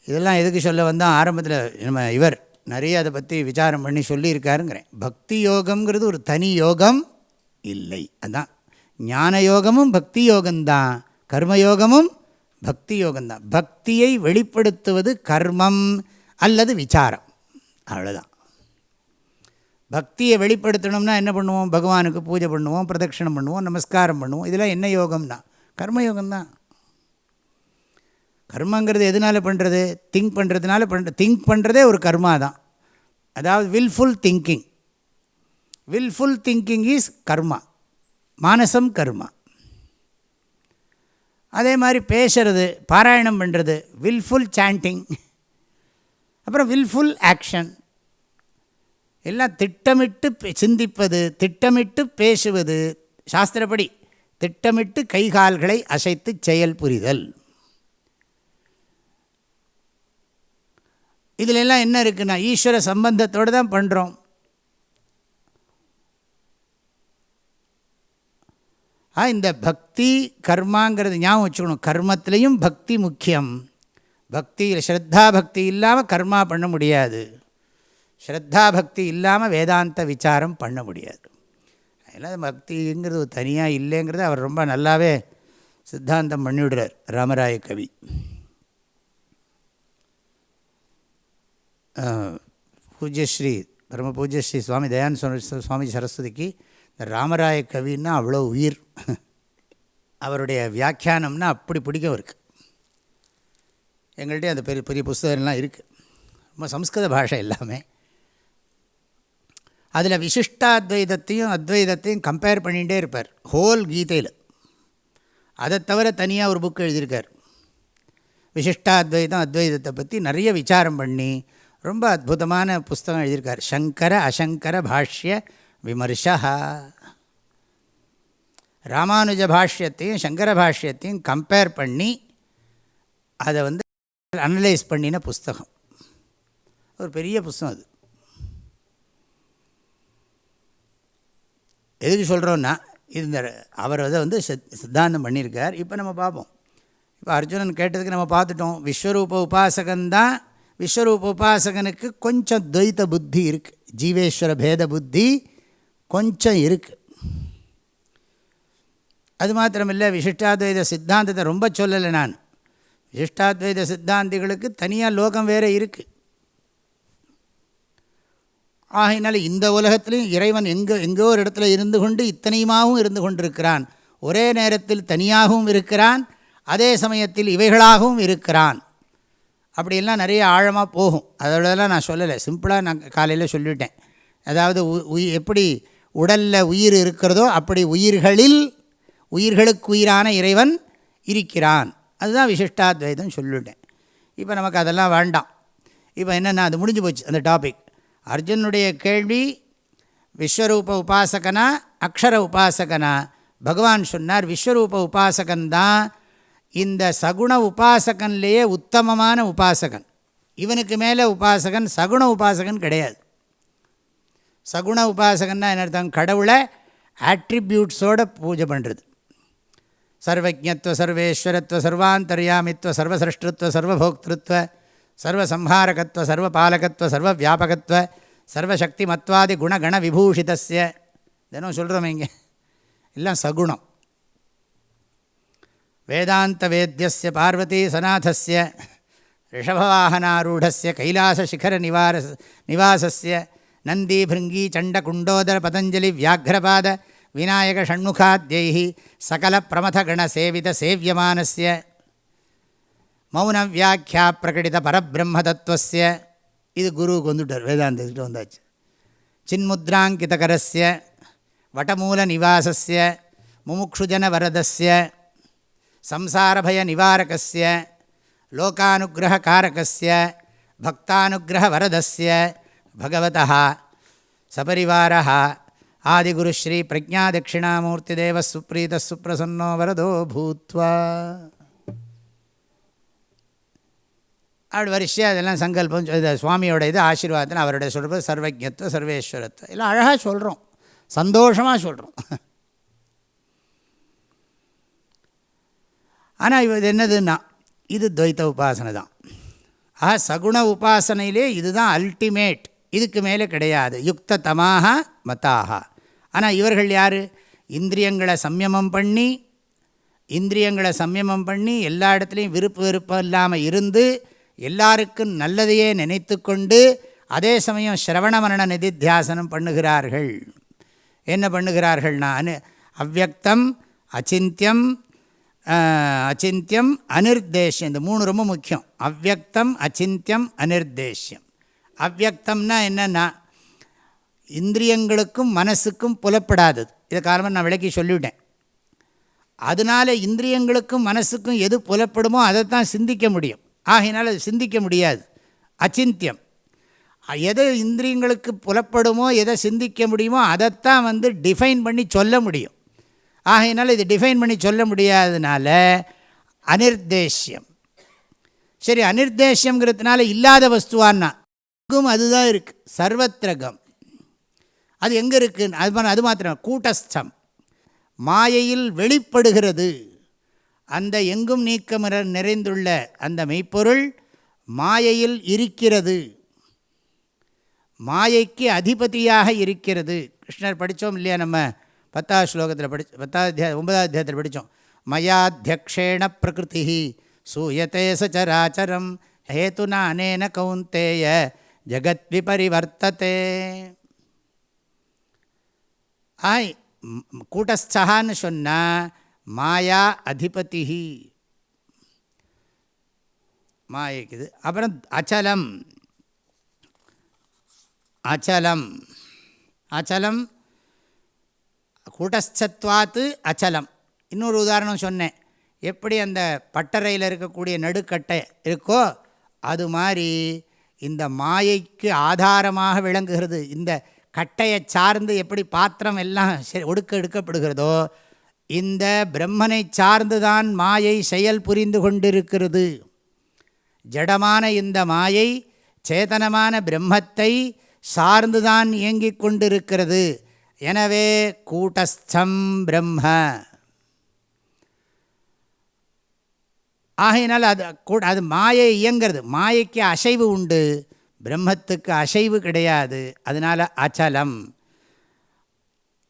இதெல்லாம் எதுக்கு சொல்ல வந்தால், ஆரம்பத்தில் நம்ம இவர் நிறைய அதை பற்றி விசாரம் பண்ணி சொல்லியிருக்காருங்கிறேன். பக்தி யோகம்ங்கிறது ஒரு தனி யோகம் இல்லை. அதுதான் ஞான யோகமும் பக்தி யோகம்தான், கர்மயோகமும் பக்தி யோகம்தான். பக்தியை வெளிப்படுத்துவது கர்மம் அல்லது விசாரம், அவ்வளோதான். பக்தியை வெளிப்படுத்தணும்னா என்ன பண்ணுவோம்? பகவானுக்கு பூஜை பண்ணுவோம், பிரதட்சணம் பண்ணுவோம், நமஸ்காரம் பண்ணுவோம். இதெல்லாம் என்ன யோகம்னா கர்மயோகம்தான். கர்மங்கிறது எதனால் பண்ணுறது? திங்க் பண்ணுறதுனால திங்க் பண்ணுறதே ஒரு கர்மா தான். அதாவது willful thinking. Willful thinking is karma, மானசம் கர்மா. அதே மாதிரி பேசுறது, பாராயணம் பண்ணுறது, வில்ஃபுல் சாண்டிங். அப்புறம் வில்ஃபுல் ஆக்ஷன். எல்லாம் திட்டமிட்டு சிந்திப்பது, திட்டமிட்டு பேசுவது, சாஸ்திரப்படி திட்டமிட்டு கைகால்களை அசைத்து செயல் புரிதல். இதில் எல்லாம் என்ன இருக்குன்னா ஈஸ்வர சம்பந்தத்தோடு தான் பண்ணுறோம். இந்த பக்தி கர்மாங்கிறது ஞாபகம் வச்சுக்கணும். கர்மத்திலையும் பக்தி முக்கியம். பக்தியில் ஸ்ரத்தா பக்தி இல்லாமல் கர்மா பண்ண முடியாது. ஸ்ரத்தா பக்தி இல்லாமல் வேதாந்த விசாரம் பண்ண முடியாது. அதனால் பக்திங்கிறது தனியாக இல்லைங்கிறது அவர் ரொம்ப நல்லாவே சித்தாந்தம் பண்ணிவிடுறார் ராமராய கவி. பூஜ்யஸ்ரீ பரம பூஜ்யஸ்ரீ சுவாமி தயானந்த சுவாமி சரஸ்வதிக்கு இந்த ராமராய கவின்னா அவ்வளோ உயிர். அவருடைய வியாக்கியானம்னா அப்படி பிடிக்கும் இருக்குது. எங்கள்கிட்ட அந்த பெரிய பெரிய புஸ்தகம்லாம் இருக்குது, ரொம்ப சம்ஸ்கிருத பாஷை எல்லாமே. அதில் விசிஷ்டாத்வைதத்தையும் அத்வைதத்தையும் கம்பேர் பண்ணிகிட்டே இருப்பார் ஹோல் கீதையில். அதை தவிர தனியாக ஒரு புக்கு எழுதியிருக்கார். விசிஷ்டாத்வைதம் அத்வைதத்தை பற்றி நிறைய விசாரம் பண்ணி ரொம்ப அற்புதமான புஸ்தகம் எழுதியிருக்கார். சங்கர அசங்கர பாஷ்ய விமர்சா. ராமானுஜ பாஷ்யத்தையும் சங்கர பாஷ்யத்தையும் கம்பேர் பண்ணி அதை அனலைஸ் பண்ணின புஸ்தகம். ஒரு பெரிய புஸ்தகம் அது. எதுக்கு சொல்கிறோன்னா இந்த அவர் சித்தாந்தம் பண்ணியிருக்கார். இப்போ நம்ம பார்ப்போம். இப்போ அர்ஜுனன் கேட்டதுக்கு நம்ம பார்த்துட்டோம். விஸ்வரூப உபாசகன்தான். விஸ்வரூப உபாசகனுக்கு கொஞ்சம் துவைத்த புத்தி இருக்குது, ஜீவேஸ்வர பேத புத்தி கொஞ்சம் இருக்குது. அது மாத்திரமில்லை, விசிஷ்டாத்வைத சித்தாந்தத்தை ரொம்ப சொல்லலை நான். விசிஷ்டாத்வைத சித்தாந்திகளுக்கு தனியாக லோகம் வேறு இருக்குது. ஆகையினால இந்த உலகத்திலையும் இறைவன் எங்கோ ஒரு இடத்துல இருந்து கொண்டு இத்தனையுமாகவும் இருந்து கொண்டிருக்கிறான். ஒரே நேரத்தில் தனியாகவும் இருக்கிறான், அதே சமயத்தில் இவைகளாகவும் இருக்கிறான். அப்படியெல்லாம் நிறைய ஆழமாக போகும். அதோடலாம் நான் சொல்லலை, சிம்பிளாக நான் காலையில் சொல்லிவிட்டேன். அதாவது எப்படி உடலில் உயிர் இருக்கிறதோ அப்படி உயிர்களுக்கு உயிரான இறைவன் இருக்கிறான். அதுதான் விசிஷ்டாத்வைதம் சொல்லிவிட்டேன். இப்போ நமக்கு அதெல்லாம் வேண்டாம். இப்போ என்னென்னா அது முடிஞ்சு போச்சு அந்த டாபிக். அர்ஜுனுடைய கேள்வி விஸ்வரூப உபாசகனா அக்ஷர உபாசகனா? பகவான் சொன்னார் விஸ்வரூப உபாசகன்தான் இந்த சகுண உபாசகன்லேயே உத்தமமான உபாசகன். இவனுக்கு மேலே உபாசகன் சகுண உபாசகன் கிடையாது. சகுண உபாசகன்னா என்ன அர்த்தம்? கடவுளை ஆட்ரிபியூட்ஸோடு பூஜை பண்ணுறது. சர்வஜத்வ சர்வேஸ்வரத்வ சர்வாந்தர்யாமித்வ சர்வசிருஷ்டத்வ சர்வபோக்திருத்வ சர்வசம்ஹாரகத்வ சர்வபாலகத்வ சர்வவியாபகத்வ சர்வசக்தி மத்வாதி குணகண விபூஷிதஸ்ய. தினம் சொல்கிறோமே இங்கே எல்லாம் சகுணம். வேதாந்த வேத்யஸ்ய பார்வதி சநாதஸ்ய ரிஷபவாகனாரூಢஸ்ய கைலாசசிகர நிவாசஸ்ய நந்தி பிருங்கி சண்ட குண்டோதர பதஞ்சலி வியாக்ரபாத விநாயக ஷண்முகாத்யைஹி சகல பிரமதகண சேவித சேவியமானஸ்ய மௌன வியாக்கியா பிரகடித பரபிரம்ம தத்துவஸ்ய. இது குருவுக்கு வந்துட்டார், வேதாந்தத்துக்கு வந்தாச்சு. சின்முத்ராங்கிதகரஸ்ய வடமூல நிவாசஸ்ய முமுக்ஷுஜன வரதஸ்ய சம்சாரபய நிவாரகஸ்ய லோகானுகிரக காரகஸ்ய பக்தானுகிரக வரதஸ்ய பகவதः சபரிவாரः ஆதிகுரு ஸ்ரீ பிரஜா தட்சிணாமூர்த்தி தேவ சுப்ரீத சுப்ரசன்னோ வரதோ பூத்வா. அப்படி வரிசையாக அதெல்லாம் சங்கல்பம் சுவாமியோட இது ஆசீர்வாதத்தில் அவருடைய சொல்கிறது சர்வஜத்வ சர்வேஸ்வரத்வம் எல்லாம் அழகாக சொல்கிறோம், சந்தோஷமாக சொல்கிறோம். ஆனால் இது என்னதுன்னா இது துவைத்த உபாசனை தான். ஆக சகுண உபாசனையிலே இதுதான் அல்டிமேட், இதுக்கு மேலே கிடையாது. யுக்த தமாக மதாக. ஆனால் இவர்கள் யார்? இந்திரியங்களை சம்யமம் பண்ணி எல்லா இடத்துலையும் விருப்பம் இல்லாமல் இருந்து எல்லாருக்கும் நல்லதையே நினைத்து கொண்டு அதே சமயம் ஸ்ரவண மரண நிதித்தியாசனம் பண்ணுகிறார்கள். என்ன பண்ணுகிறார்கள்னா அவ்யக்தம் அச்சிந்தியம் அனிர்தேஷ்யம். இந்த மூணு ரொம்ப முக்கியம். அவ்யக்தம் அச்சிந்தியம் அனிர்தேஷ்யம். அவ்யக்தம்னா என்னென்னா இந்திரியங்களுக்கும் மனசுக்கும் புலப்படாதது. இதை காரணமாக நான் விளக்கி சொல்லிவிட்டேன். அதனால் இந்திரியங்களுக்கும் மனசுக்கும் எது புலப்படுமோ அதைத்தான் சிந்திக்க முடியும். ஆகையினால் அது சிந்திக்க முடியாது. அச்சிந்தியம் எதை இந்திரியங்களுக்கு புலப்படுமோ எதை சிந்திக்க முடியுமோ அதைத்தான் டிஃபைன் பண்ணி சொல்ல முடியும். ஆகையினால் இது டிஃபைன் பண்ணி சொல்ல முடியாததுனால அனிர்தேஷ்யம். சரி, அனிர்தேஷ்யங்கிறதுனால இல்லாத வஸ்துவான்னா அதுதான் இருக்குது. சர்வத்ரகம் அது எங்கே இருக்குது? அது மாத்திரம் கூட்டஸ்தம் மாயையில் வெளிப்படுகிறது. அந்த எங்கும் நீக்கம் நிறைந்துள்ள அந்த மெய்ப்பொருள் மாயையில் இருக்கிறது, மாயைக்கு அதிபதியாக இருக்கிறது. கிருஷ்ணர் படித்தோம் இல்லையா? நம்ம 10வது ஸ்லோகத்தில் 9வது அத்தியாயத்தில் படித்தோம். மயாத்தியக்ஷேண பிரகிருதி சூயத்தே சச்சராச்சரம் ஹேதுனா அனேன கௌந்தேய ஜகத் விபரிவர்த்ததே. கூட்டஸ்தான்னு சொன்னால் மாயா அதிபதி, மாயக்குது. அப்புறம் அச்சலம் கூட்டஸ்தத்வாத்து அச்சலம். இன்னொரு உதாரணம் சொன்னேன். எப்படி அந்த பட்டறையில் இருக்கக்கூடிய நடுக்கட்டை இருக்கோ அது மாதிரி இந்த மாயைக்கு ஆதாரமாக விளங்குகிறது. இந்த கட்டையை சார்ந்து எப்படி பாத்திரம் எல்லாம் எடுக்கப்படுகிறதோ இந்த பிரம்மனை சார்ந்துதான் மாயை செயல் புரிந்து கொண்டிருக்கிறது. ஜடமான இந்த மாயை சேதனமான பிரம்மத்தை சார்ந்துதான் இயங்கிக் கொண்டிருக்கிறது. எனவே கூட்டஸ்தம் பிரம்ம. ஆகையினால் அது மாயை இயங்கிறது. மாயைக்கு அசைவு உண்டு, பிரம்மத்துக்கு அசைவு கிடையாது. அதனால் அச்சலம்.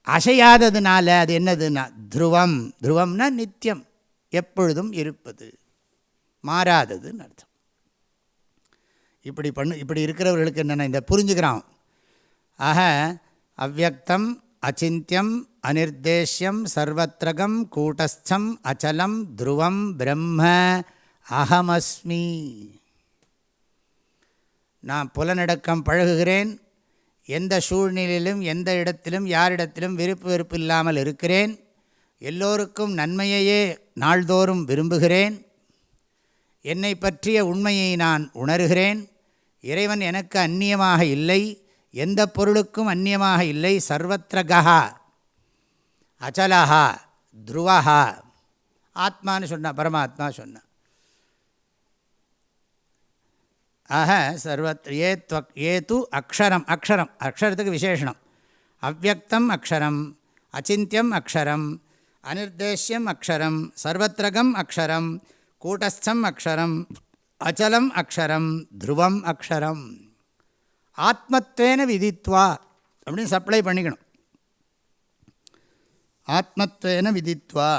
அசையாததுனால அது என்னதுன்னா துருவம். துருவம்னா நித்தியம், எப்பொழுதும் இருப்பது, மாறாததுன்னு அர்த்தம். இப்படி இருக்கிறவர்களுக்கு என்னென்ன இந்த புரிஞ்சுக்கிறான். ஆக அவ்யக்தம் அச்சிந்தியம் அனிர்தேஷ்யம் சர்வத்ரகம் கூட்டஸ்தம் அச்சலம் துருவம் பிரம்ம அகமஸ்மி. நான் புலனடக்கம் பழகுகிறேன், எந்த சூழ்நிலையிலும் எந்த இடத்திலும் யாரிடத்திலும் விருப்பு வெறுப்பு இல்லாமல் இருக்கிறேன், எல்லோருக்கும் நன்மையையே நாள்தோறும் விரும்புகிறேன், என்னை பற்றிய உண்மையை நான் உணர்கிறேன், இறைவன் எனக்கு அந்நியமாக இல்லை, எந்த பொருளுக்கும் அந்நியமாக இல்லை, சர்வத்ரகா அச்சலஹா துருவஹா. ஆத்மான்னு சொன்ன பரமாத்மா சொன்ன. ஆக ஏது அக்ஷரம், அக்ஷரம் அக்ஷரத்துக்கு விசேஷனம். அவ்யக்தம் அக்ஷரம், அச்சிந்தியம் அக்ஷரம், அனிர்தேஷ்யம் அக்ஷரம், சர்வத்ரகம் அக்ஷரம், கூட்டஸ்தம் அக்ஷரம், அச்சலம் அக்ஷரம், துருவம் அக்ஷரம். ஆத்மத்வேன விதித்வா அப்படின்னு சப்ளை பண்ணிக்கணும். ஆத்மத்வேன விதித்வா.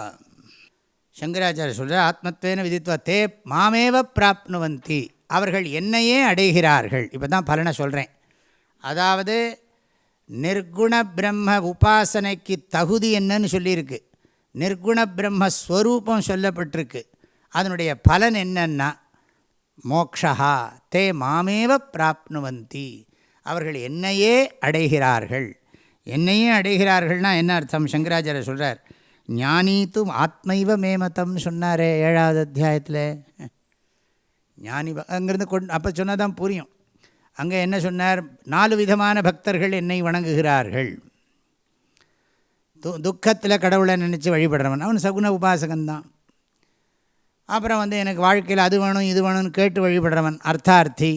சங்கராச்சாரிய சொல்கிறார், ஆத்மத்வேன விதித்வா தே மாமேவ பிராப்னுவந்தி, அவர்கள் என்னையே அடைகிறார்கள். இப்போ தான் பலனை சொல்கிறேன். அதாவது நிர்குண பிரம்ம உபாசனைக்கு தகுதி என்னன்னு சொல்லியிருக்கு, நிர்குண பிரம்மஸ்வரூபம் சொல்லப்பட்டிருக்கு. அதனுடைய பலன் என்னன்னா மோக்ஷா தே மாமேவ பிராப்னுவந்தி, அவர்கள் என்னையே அடைகிறார்கள். என்னையே அடைகிறார்கள்னால் என்ன அர்த்தம்? சங்கராச்சாரியர் சொல்கிறார், ஞானீத்து ஆத்மைவ மேமதம்னு சொன்னாரே 7வது அத்தியாயத்தில். ஞானி அங்கேருந்து அப்போ சொன்னால் தான் புரியும். அங்கே என்ன சொன்னார்? 4 விதமான பக்தர்கள் என்னை வணங்குகிறார்கள். துக்கத்தில் கடவுளை நினச்சி வழிபடுறவன் அவன் சகுன உபாசகன்தான். அப்புறம் எனக்கு வாழ்க்கையில் அது வேணும் இது வேணும்னு கேட்டு வழிபடுறவன் அர்த்தார்த்தி.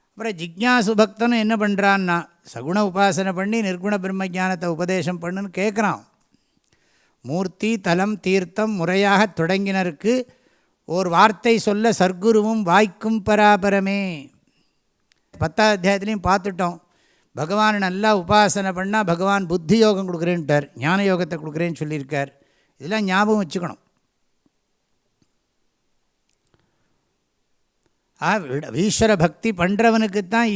அப்புறம் ஜிக்ஞாசு பக்தனும் என்ன பண்ணுறான்னா சகுண உபாசனை பண்ணி நிர்குண பிரம்மஜானத்தை உபதேசம் பண்ணுன்னு கேட்குறான். மூர்த்தி தலம் தீர்த்தம் முறையாக தொடங்கினருக்கு ஒரு வார்த்தை சொல்ல சர்க்குருவும் வாய்க்கும் பராபரமே. 10வது அத்தியாயத்துலேயும் பார்த்துட்டோம். பகவானை நல்லா உபாசனை பண்ணால் பகவான் புத்தி யோகம் கொடுக்குறேன்ட்டார், ஞான யோகத்தை கொடுக்குறேன்னு சொல்லியிருக்கார். இதெல்லாம் ஞாபகம் வச்சுக்கணும். ஈஸ்வர பக்தி பண்ணுறவனுக்குத்தான்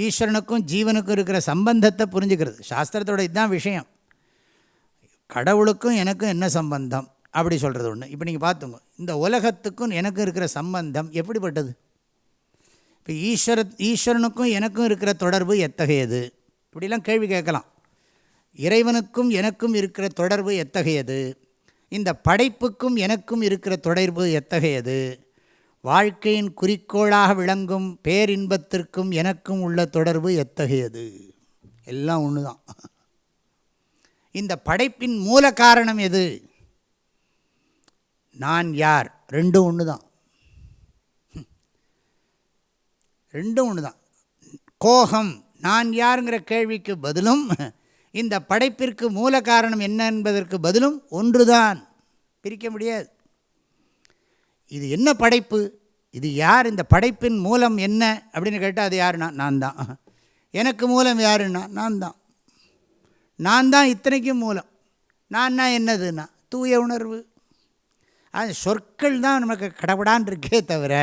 ஈஸ்வரனுக்கும் ஜீவனுக்கும் இருக்கிற சம்பந்தத்தை புரிஞ்சுக்கிறது. சாஸ்திரத்தோட இதுதான் விஷயம். கடவுளுக்கும் எனக்கும் என்ன சம்பந்தம் அப்படி சொல்கிறது ஒன்று. இப்போ நீங்கள் பார்த்துங்க, இந்த உலகத்துக்கும் எனக்கும் இருக்கிற சம்பந்தம் எப்படிப்பட்டது? இப்போ ஈஸ்வரனுக்கும் எனக்கும் இருக்கிற தொடர்பு எத்தகையது? இப்படிலாம் கேள்வி கேட்கலாம். இறைவனுக்கும் எனக்கும் இருக்கிற தொடர்பு எத்தகையது? இந்த படைப்புக்கும் எனக்கும் இருக்கிற தொடர்பு எத்தகையது? வாழ்க்கையின் குறிக்கோளாக விளங்கும் பேரின்பத்திற்கும் எனக்கும் உள்ள தொடர்பு எத்தகையது? எல்லாம் ஒன்று தான். இந்த படைப்பின் மூல காரணம் எது? நான் யார்? ரெண்டும் ஒன்று தான். ரெண்டும் ஒன்று தான். கோகம் நான் யாருங்கிற கேள்விக்கு பதிலும் இந்த படைப்பிற்கு மூல காரணம் என்ன என்பதற்கு பதிலும் ஒன்று தான். பிரிக்க முடியாது. இது என்ன படைப்பு, இது யார், இந்த படைப்பின் மூலம் என்ன அப்படின்னு கேட்டால் அது யாருன்னா நான் தான். எனக்கு மூலம் யாருன்னா நான் தான். நான் தான் இத்தனைக்கும் மூலம். நான்னா என்னதுன்னா தூய உணர்வு. அது சொற்கள் தான் நமக்கு கடவுடான் இருக்கே தவிர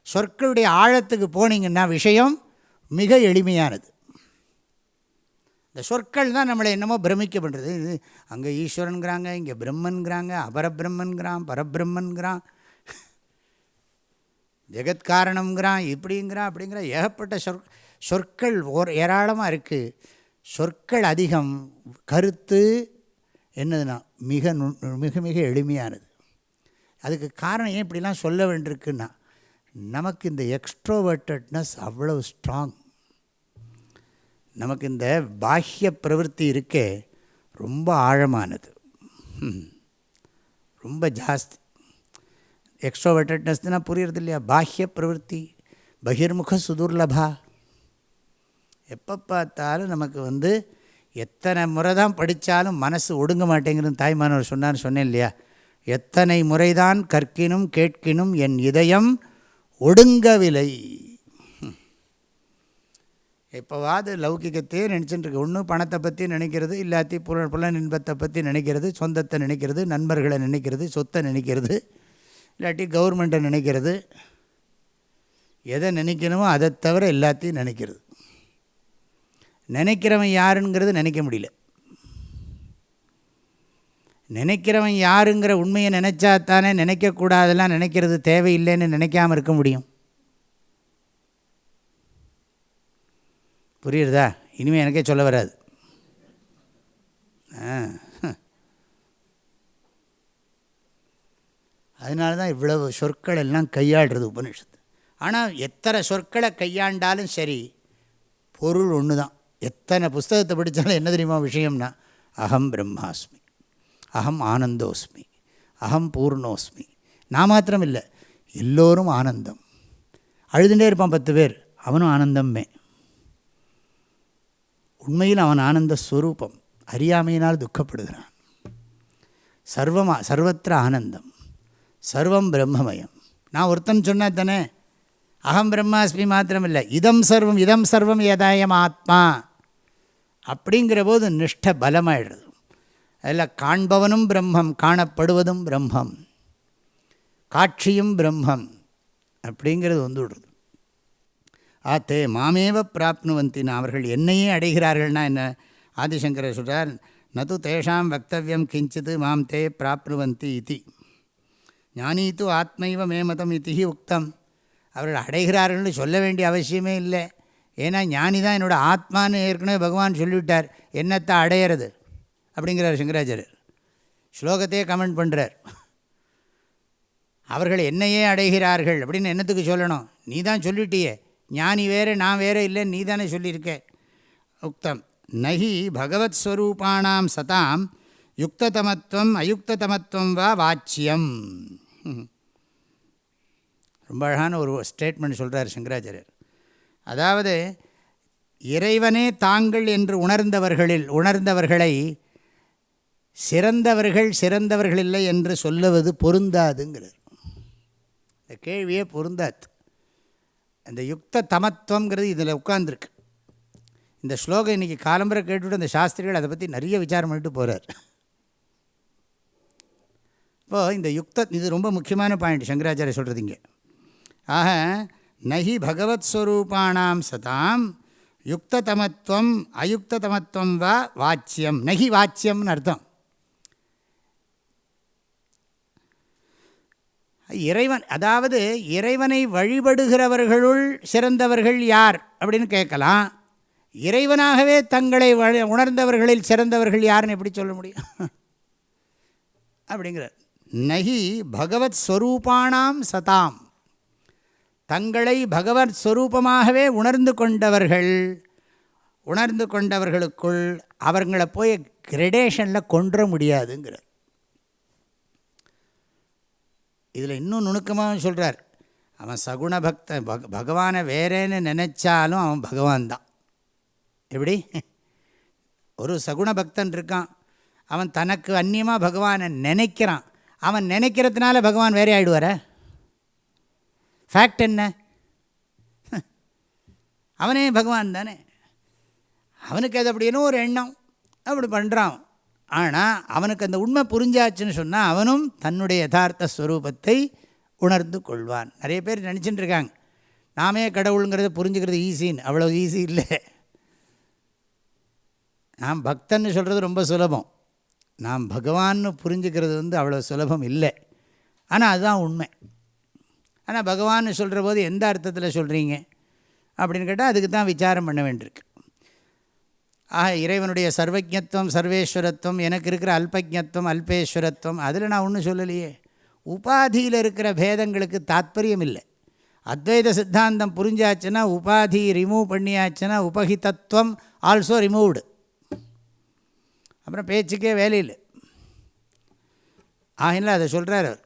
சொற்களுடைய ஆழத்துக்கு போனீங்கன்னா விஷயம் மிக எளிமையானது. இந்த சொற்கள் தான் நம்மளை என்னமோ பிரமிக்க பண்ணுறது. இது அங்கே ஈஸ்வரனுங்கிறாங்க, இங்கே பிரம்மன்கிறாங்க, அபரபிரம்மன்கிறான், பரபிரம்மன்கிறான், ஜெகத்காரணங்கிறான், இப்படிங்கிறான் அப்படிங்கிற ஏகப்பட்ட சொற்கள் ஏராளமாக இருக்குது. சொற்கள் அதிகம், கருத்து என்னதுன்னா மிக மிக மிக எளிமையானது. அதுக்கு காரணம் ஏன் இப்படிலாம் சொல்ல வேண்டியிருக்குன்னா நமக்கு இந்த எக்ஸ்ட்ரோவர்ட்டட்னஸ் அவ்வளவு ஸ்ட்ராங். நமக்கு இந்த பாஹ்ய பிரவೃತ್ತಿ இருக்கே ரொம்ப ஆழமானது, ரொம்ப ஜாஸ்தி. எக்ஸ்ட்ரோவர்ட்டட்னஸ்னால் புரியுறது இல்லையா? பாஹ்ய பிரவೃತ್ತಿ பகிர்முக சுதுர்லபா. எப்போ பார்த்தாலும் நமக்கு எத்தனை முறை தான் படித்தாலும் மனசு ஒடுங்க மாட்டேங்கிறது. தாய்மானவர் சொன்னேன் இல்லையா? எத்தனை முறைதான் கற்கினும் கேட்கினும் என் இதயம் ஒடுங்கவில்லை. எப்போவாது லௌகிக்கத்தையே நினச்சிட்டு இருக்கு. ஒன்று பணத்தை பற்றி நினைக்கிறது, இல்லாட்டி புலன் இன்பத்தை பற்றி நினைக்கிறது, சொந்தத்தை நினைக்கிறது, நண்பர்களை நினைக்கிறது, சொத்தை நினைக்கிறது, இல்லாட்டி கவர்மெண்ட்டை நினைக்கிறது. எதை நினைக்கணுமோ அதை தவிர எல்லாத்தையும் நினைக்கிறது. நினைக்கிறவன் யாருங்கிறது நினைக்க முடியல. நினைக்கிறவன் யாருங்கிற உண்மையை நினச்சாத்தானே நினைக்கக்கூடாதெல்லாம் நினைக்கிறது தேவையில்லைன்னு நினைக்காமல் இருக்க முடியும். புரியுறதா? இனிமேல் எனக்கே சொல்ல வராது. அதனால தான் இவ்வளவு சொற்கள் எல்லாம் கையாடுறது உபனிஷத்து. ஆனால் எத்தனை சொற்களை கையாண்டாலும் சரி, பொருள் ஒன்று தான். எத்தனை புஸ்தகத்தை படித்தாலும் என்ன தெரியுமா விஷயம்னா, அகம் பிரம்மாஸ்மி, அகம் ஆனந்தோஸ்மி, அகம் பூர்ணோஸ்மி. நான் மாத்திரம் இல்லை, எல்லோரும் ஆனந்தம். அழுதுண்டே இருப்பான் 10 பேர், அவனும் ஆனந்தமே. உண்மையில் அவன் ஆனந்த ஸ்வரூபம். அறியாமையினால் துக்கப்படுகிறான். சர்வத்திர ஆனந்தம், சர்வம் பிரம்மமயம். நான் ஒருத்தன் சொன்னா தானே, அகம் பிரம்மாஸ்மி மாத்திரம் இல்லை, இதம் சர்வம் ஏதாயம் ஆத்மா. அப்படிங்கிற போது நிஷ்ட பலமாயிடுறது. அதில் காண்பவனும் பிரம்மம், காணப்படுவதும் பிரம்மம், காட்சியும் பிரம்மம் அப்படிங்கிறது வந்துவிடுறது. ஆத்தே மாமேவ பிராப்னுவந்தினா, அவர்கள் என்னையே அடைகிறார்கள்னா என்ன? ஆதிசங்கரர் சொல்கிறார், நது தேஷாம் வக்தவியம் கிஞ்சித் மாம் தே பிராப்னுவந்தி இதி ஞானீத்து ஆத்மைவ மேமதம் இதி உக்தம். அவர்கள் அடைகிறார்கள்னு சொல்ல வேண்டிய அவசியமே இல்லை. ஏன்னா ஞானி தான் என்னோடய ஆத்மான்னு ஏற்கனவே பகவான் சொல்லிவிட்டார். என்னத்தை அடையிறது அப்படிங்கிறார் சங்கராச்சாரியர். ஸ்லோகத்தையே கமெண்ட் பண்ணுறார். அவர்கள் என்னையே அடைகிறார்கள் அப்படின்னு என்னத்துக்கு சொல்லணும்? நீ தான் சொல்லிட்டியே, ஞானி வேறு நான் வேறு இல்லைன்னு நீ தானே சொல்லியிருக்க. உக்தம் நஹி பகவத் ஸ்வரூபாணாம் சதாம் யுக்ததமத்துவம் அயுக்ததமத்துவம் வா வாச்சியம். ரொம்ப அழகான ஒரு ஸ்டேட்மெண்ட் சொல்கிறார் சங்கராச்சாரியர். அதாவது இறைவனே தாங்கள் என்று உணர்ந்தவர்களை சிறந்தவர்கள் இல்லை என்று சொல்லுவது பொருந்தாதுங்கிறார். இந்த கேள்வியே பொருந்தாது. அந்த யுக்த தமத்துவங்கிறது இதில் உட்கார்ந்துருக்கு. இந்த ஸ்லோகம் இன்றைக்கி காலம்பரை கேட்டுவிட்டு அந்த சாஸ்திரிகள் அதை பற்றி நிறைய விசாரம் பண்ணிட்டு போகிறார். இப்போது இந்த இது ரொம்ப முக்கியமான பாயிண்ட் சங்கராச்சாரிய சொல்கிறது இங்கே. ஆக நஹி பகவத் ஸ்வரூபாணாம் சதாம் யுக்ததமத்துவம் அயுக்ததமத்துவம் வா வாச்சியம். நஹி வாச்சியம்னு அர்த்தம். இறைவன், அதாவது இறைவனை வழிபடுகிறவர்களுள் சிறந்தவர்கள் யார் அப்படின்னு கேட்கலாம். இறைவனாகவே தங்களை உணர்ந்தவர்களில் சிறந்தவர்கள் யாருன்னு எப்படி சொல்ல முடியும் அப்படிங்கிறார். நஹி பகவத் ஸ்வரூபாணாம் சதாம், தங்களை பகவத் ஸ்வரூபமாகவே உணர்ந்து கொண்டவர்களுக்குள் அவர்களை போய் கிரடேஷனில் கொன்ற முடியாதுங்கிறார். இதில் இன்னும் நுணுக்கமாக சொல்கிறார். அவன் சகுண பக்தன், பகவானை வேறேன்னு நினச்சாலும் அவன் பகவான் தான். எப்படி? ஒரு சகுண பக்தன் இருக்கான், அவன் தனக்கு அந்நியமாக பகவானை நினைக்கிறான். அவன் நினைக்கிறதுனால பகவான் வேறே ஆகிடுவார? ஃபேக்ட் என்ன? அவனே பகவான் தானே. அவனுக்கு அது அப்படின்னு ஒரு எண்ணம், அப்படி பண்ணுறான். ஆனால் அவனுக்கு அந்த உண்மை புரிஞ்சாச்சுன்னு சொன்னால் அவனும் தன்னுடைய யதார்த்த ஸ்வரூபத்தை உணர்ந்து கொள்வான். நிறைய பேர் நினச்சிட்டு இருக்காங்க நாமே கடவுளுங்கிறத புரிஞ்சுக்கிறது ஈஸின்னு. அவ்வளோ ஈஸி இல்லை. நாம் பக்தன்னு சொல்கிறது ரொம்ப சுலபம், நாம் பகவான்னு புரிஞ்சுக்கிறது அவ்வளோ சுலபம் இல்லை. ஆனால் அதுதான் உண்மை. ஆனால் பகவான்னு சொல்கிற போது எந்த அர்த்தத்தில் சொல்கிறீங்க அப்படின்னு கேட்டால் அதுக்கு தான் விசாரம் பண்ண வேண்டியிருக்கு. ஆக இறைவனுடைய சர்வஜத்துவம் சர்வேஸ்வரத்துவம், எனக்கு இருக்கிற அல்பஜத்துவம் அல்பேஸ்வரத்துவம், அதில் நான் ஒன்றும் சொல்லலையே. உபாதியில் இருக்கிற பேதங்களுக்கு தாத்பரியம் இல்லை. அத்வைத சித்தாந்தம் புரிஞ்சாச்சுன்னா உபாதி ரிமூவ் பண்ணியாச்சுன்னா உபஹிதத்துவம் ஆல்சோ ரிமூவ்டு. அப்புறம் பேச்சுக்கே வேலையில்லை. ஆகினால அதை சொல்கிறார் அவர்.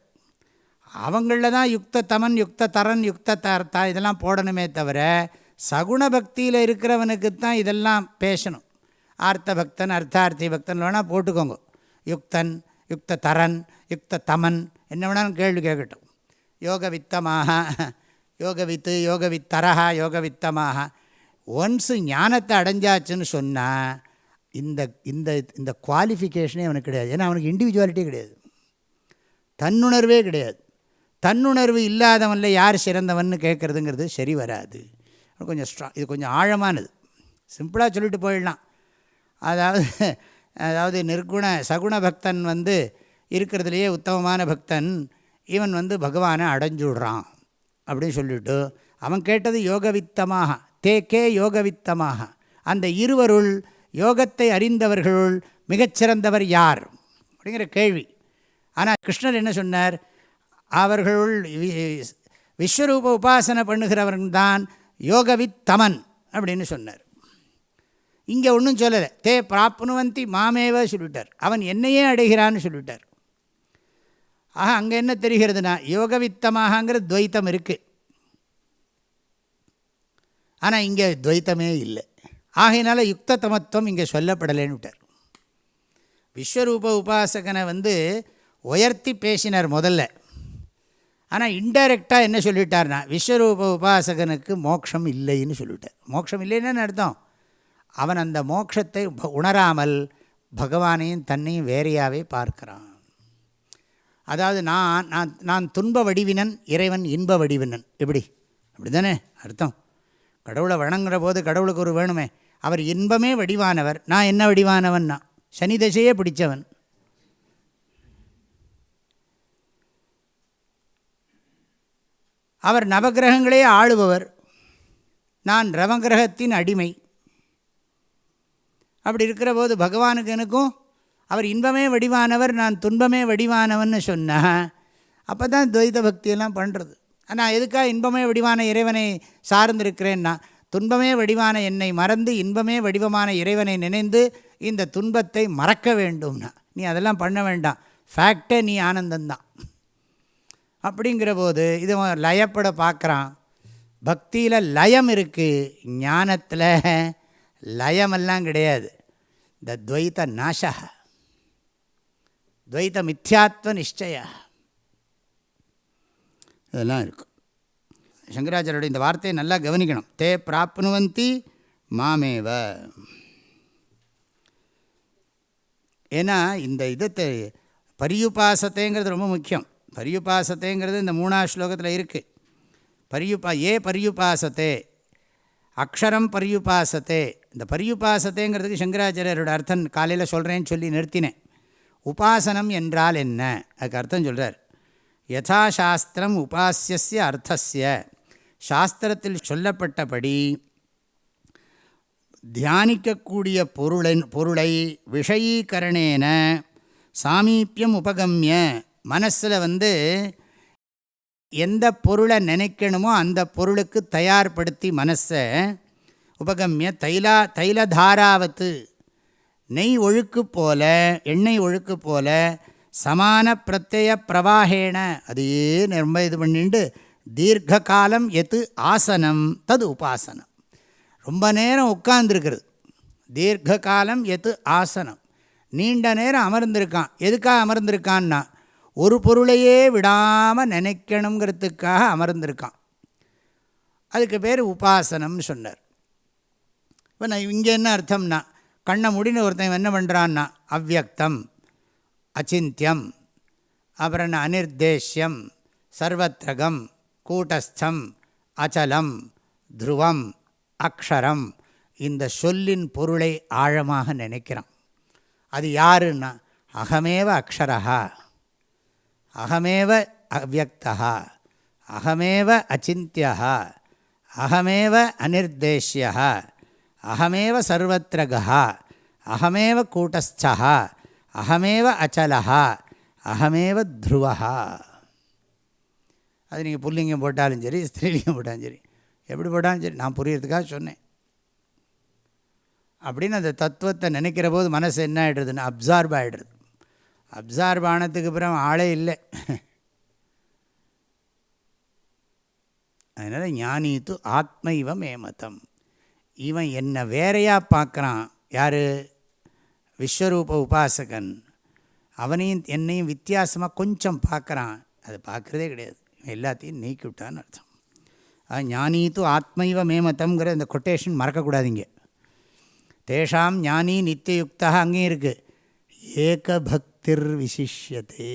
அவங்களில் தான் யுக்த தமன் யுக்த தரன் யுக்த தர்த்தா இதெல்லாம் போடணுமே தவிர சகுண பக்தியில் இருக்கிறவனுக்குத்தான் இதெல்லாம் பேசணும். ஆர்த்த பக்தன் அர்த்தார்த்தி பக்தன் வேணால் போட்டுக்கோங்க. யுக்தன் யுக்த தரன் யுக்த தமன் என்ன வேணாலும் கேள்வி கேட்கட்டும். யோக வித்தமாக யோகவித்து யோகவித்தரஹா யோகவித்தமாக ஒன்ஸு ஞானத்தை அடைஞ்சாச்சுன்னு சொன்னால் இந்த இந்த இந்த குவாலிஃபிகேஷனே அவனுக்கு கிடையாது. ஏன்னா அவனுக்கு இண்டிவிஜுவாலிட்டியே கிடையாது, தன்னுணர்வே கிடையாது. தன்னுணர்வு இல்லாதவன்ல யார் சிறந்தவன்னு கேட்குறதுங்கிறது சரி வராது. கொஞ்சம் இது கொஞ்சம் ஆழமானது. சிம்பிளாக சொல்லிட்டு போயிடலாம். அதாவது நிர்குண சகுண பக்தன் இருக்கிறதுலையே உத்தமமான பக்தன், இவன் பகவானை அடைஞ்சுடுறான் அப்படின்னு சொல்லிவிட்டு அவன் கேட்டது யோகவித்தமாக கே யோகவித்தமாக. அந்த இருவருள் யோகத்தை அறிந்தவர்களுள் மிகச்சிறந்தவர் யார் அப்படிங்கிற கேள்வி. ஆனால் கிருஷ்ணர் என்ன சொன்னார்? அவர்களுள் விஸ்வரூப உபாசனை பண்ணுகிறவன் தான் யோகவித்தமன் அப்படின்னு சொன்னார். இங்கே ஒன்றும் சொல்லலை. பிராப்னுவந்தி மாமேவ சொல்லிட்டார். அவன் என்னையே அடைகிறான்னு சொல்லிட்டார். ஆக அங்கே என்ன தெரிகிறதுனா யோகவித்தமாகங்கிற துவைத்தம் இருக்குது, ஆனால் இங்கே துவைத்தமே இல்லை. ஆகையினால யுக்த தமத்துவம் இங்கே சொல்லப்படலைன்னு விட்டார். விஸ்வரூப உபாசகனை உயர்த்தி பேசினார் முதல்ல. ஆனால் இன்டைரக்டாக என்ன சொல்லிட்டார்னா விஸ்வரூப உபாசகனுக்கு மோட்சம் இல்லைன்னு சொல்லிட்டார். மோட்சம் இல்லைன்னு அர்த்தம், அவன் அந்த மோட்சத்தை உணராமல் பகவானையும் தன்னையும் வேறையாகவே பார்க்கிறான். அதாவது நான் துன்ப வடிவினன், இறைவன் இன்ப வடிவினன். எப்படி? அப்படி தானே அர்த்தம். கடவுளை வணங்குற போது கடவுளுக்கு ஒரு வேணுமே. அவர் இன்பமே வடிவானவர், நான் என்ன வடிவானவன்னா சனி தசையே பிடிச்சவன். அவர் நவகிரகங்களே ஆளுபவர், நான் நவகிரகத்தின் அடிமை. அப்படி இருக்கிற போது பகவானுக்கு எனக்கும் அவர் இன்பமே வடிவானவர், நான் துன்பமே வடிவானவன்னு சொன்னால் அப்போ தான் துவைத பக்தியெல்லாம் பண்ணுறது. நான் எதுக்காக இன்பமே வடிவான இறைவனை சார்ந்திருக்கிறேன்னா, துன்பமே வடிவான என்னை மறந்து இன்பமே வடிவமான இறைவனை நினைந்து இந்த துன்பத்தை மறக்க வேண்டும்னா நீ அதெல்லாம் பண்ண வேண்டாம், ஃபேக்டே நீ ஆனந்தந்தான். அப்படிங்கிற போது இது லயப்பட பார்க்குறான். பக்தியில் லயம் இருக்குது, ஞானத்தில் லயமெல்லாம் கிடையாது. இந்த துவைத நாச, துவைத மித்யாத்வ நிச்சய, இதெல்லாம் இருக்கும். சங்கராச்சாரியோட இந்த வார்த்தையை நல்லா கவனிக்கணும். பிராப்னுவந்தி மாமேவ. ஏன்னா இந்த இதை பரியுபாசத்தைங்கிறது ரொம்ப முக்கியம். பரியுபாசத்தைங்கிறது இந்த 3ஆவது ஸ்லோகத்தில் இருக்குது. பரியுபாசத்தே அக்ஷரம் பரியுபாசத்தே. இந்த பரியுபாசத்தைங்கிறதுக்கு சங்கராச்சாரியரோட அர்த்தம் காலையில் சொல்கிறேன்னு சொல்லி நிறுத்தினேன். உபாசனம் என்றால் என்ன, அதுக்கு அர்த்தம் சொல்கிறார். யதா சாஸ்திரம் உபாசிய அர்த்தஸ்ய, சாஸ்திரத்தில் சொல்லப்பட்டபடி தியானிக்கக்கூடிய பொருளை விஷயீகரணேன சாமீப்பியம் உபகம்ய, மனசில் எந்த பொருளை நினைக்கணுமோ அந்த பொருளுக்கு தயார்படுத்தி மனசை உபகம்ய தைலதாராவத்து, நெய் ஒழுக்கு போல, எண்ணெய் ஒழுக்கு போல, சமான பிரத்யய பிரவாகேன, அதையே ரொம்ப இது பண்ணிட்டு தீர்க்க காலம் எது ஆசனம் தது உபாசனம். ரொம்ப நேரம் உட்கார்ந்துருக்கிறது, தீர்க்க காலம் எது ஆசனம், நீண்ட நேரம் அமர்ந்திருக்கான். எதுக்காக அமர்ந்திருக்கான்னா ஒரு பொருளையே விடாமல் நினைக்கணுங்கிறதுக்காக அமர்ந்திருக்கான். அதுக்கு பேர் உபாசனம்னு சொன்னார். இப்போ நான் இங்கே என்ன அர்த்தம்னா, கண்ணை முடின்னு ஒருத்தன் என்ன பண்ணுறான்னா அவ்யக்தம், அச்சிந்தியம், அப்புறம் அனிர்தேஷ்யம், சர்வத்ரகம், கூட்டஸ்தம், அச்சலம், துருவம், அக்ஷரம், இந்த சொல்லின் பொருளை ஆழமாக நினைக்கிறான். அது யாருன்னா அகமேவ அக்ஷரஹா, அகமேவ அவ்யக்தஹா, அகமேவ அச்சிந்தியஹா, அகமேவ அனிர்தேஷ்யஹா, அகமேவ சர்வத்ரகஹா, அகமேவ கூட்டஸ்தஹா, அகமேவ அச்சலஹா, அகமேவ த்ருவஹா. அது நீங்கள் புல்லிங்கம் போட்டாலும் சரி, ஸ்திரீலிங்கம் போட்டாலும் சரி, எப்படி போட்டாலும் சரி, நான் புரியறதுக்காக சொன்னேன். அப்படின்னு அந்த தத்துவத்தை நினைக்கிற போது மனசு என்ன ஆகிடுறதுன்னு அப்சார்ப் ஆகிடுறது. அப்சார்ப் ஆனதுக்கு அப்புறம் ஆளே இல்லை. அதனால் ஞானித்து ஆத்ம இவ மேமதம், இவன் என்னை வேறையாக பார்க்குறான். யார்? விஸ்வரூப உபாசகன். அவனையும் என்னையும் வித்தியாசமாக கொஞ்சம் பார்க்குறான். அது பார்க்குறதே கிடையாது, எல்லாத்தையும் நீக்கி விட்டான்னு அர்த்தம். ஞானீத்து ஆத்மைவ மேமதம்ங்கிற இந்த கொட்டேஷன் மறக்கக்கூடாதீங்க. தேஷாம் ஞானி நித்தியுக்தா அங்கேயும் இருக்குது. ஏகபக்திர் விசிஷ்யதே.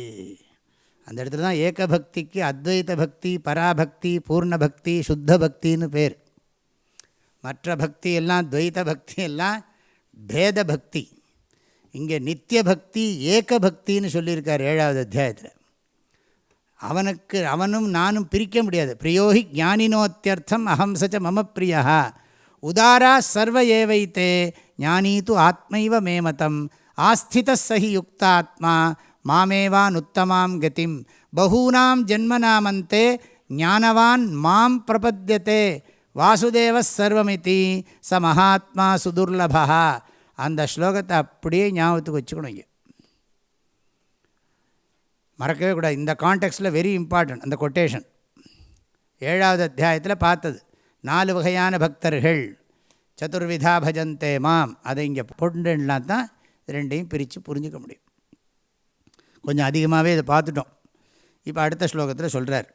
அந்த இடத்துல தான் ஏகபக்திக்கு அத்வைத பக்தி, பராபக்தி, பூர்ண பக்தி, சுத்த பக்தின்னு பேர். மற்ற பக்தி எல்லாம் துவைத பக்தி எல்லாம் பேத பக்தி. இங்கே நித்திய பக்தி ஏகபக்தின்னு சொல்லியிருக்கார் 7வது அத்தியாயத்தில். அவனும் நானும் பிரிக்க முடியாது. பிரியோஹி ஞானினோத்தியர்த்தம் அஹம்சச்ச மம பிரியா உதாரா சர்வ ஏவைத்தே ஞானீது ஆத்மைவ மேமதம் ஆஸ்தித சஹி யுக்தாத்மா மாமேவான் உத்தமாம் கதிம் பகூனாம் ஜென்மநாமந்தே ஞானவான் மாம் பிரபத்யதே வாசுதேவ சர்வமிதி ச மகாத்மா சுதுர்லபா. அந்த ஸ்லோகத்தை அப்படியே ஞாபகத்துக்கு வச்சுக்கணும். இங்கே மறக்கவே கூடாது. இந்த கான்டெக்ஸ்டில் வெரி இம்பார்ட்டன்ட் அந்த கொட்டேஷன். 7வது அத்தியாயத்தில் பார்த்தது 4 வகையான பக்தர்கள், சதுர்விதா பஜந்தே மாம். அதை இங்கே போட்டுன்னா தான் ரெண்டையும் பிரித்து புரிஞ்சிக்க முடியும். கொஞ்சம் அதிகமாகவே இதை பார்த்துட்டோம். இப்போ அடுத்த ஸ்லோகத்தில் சொல்கிறார்.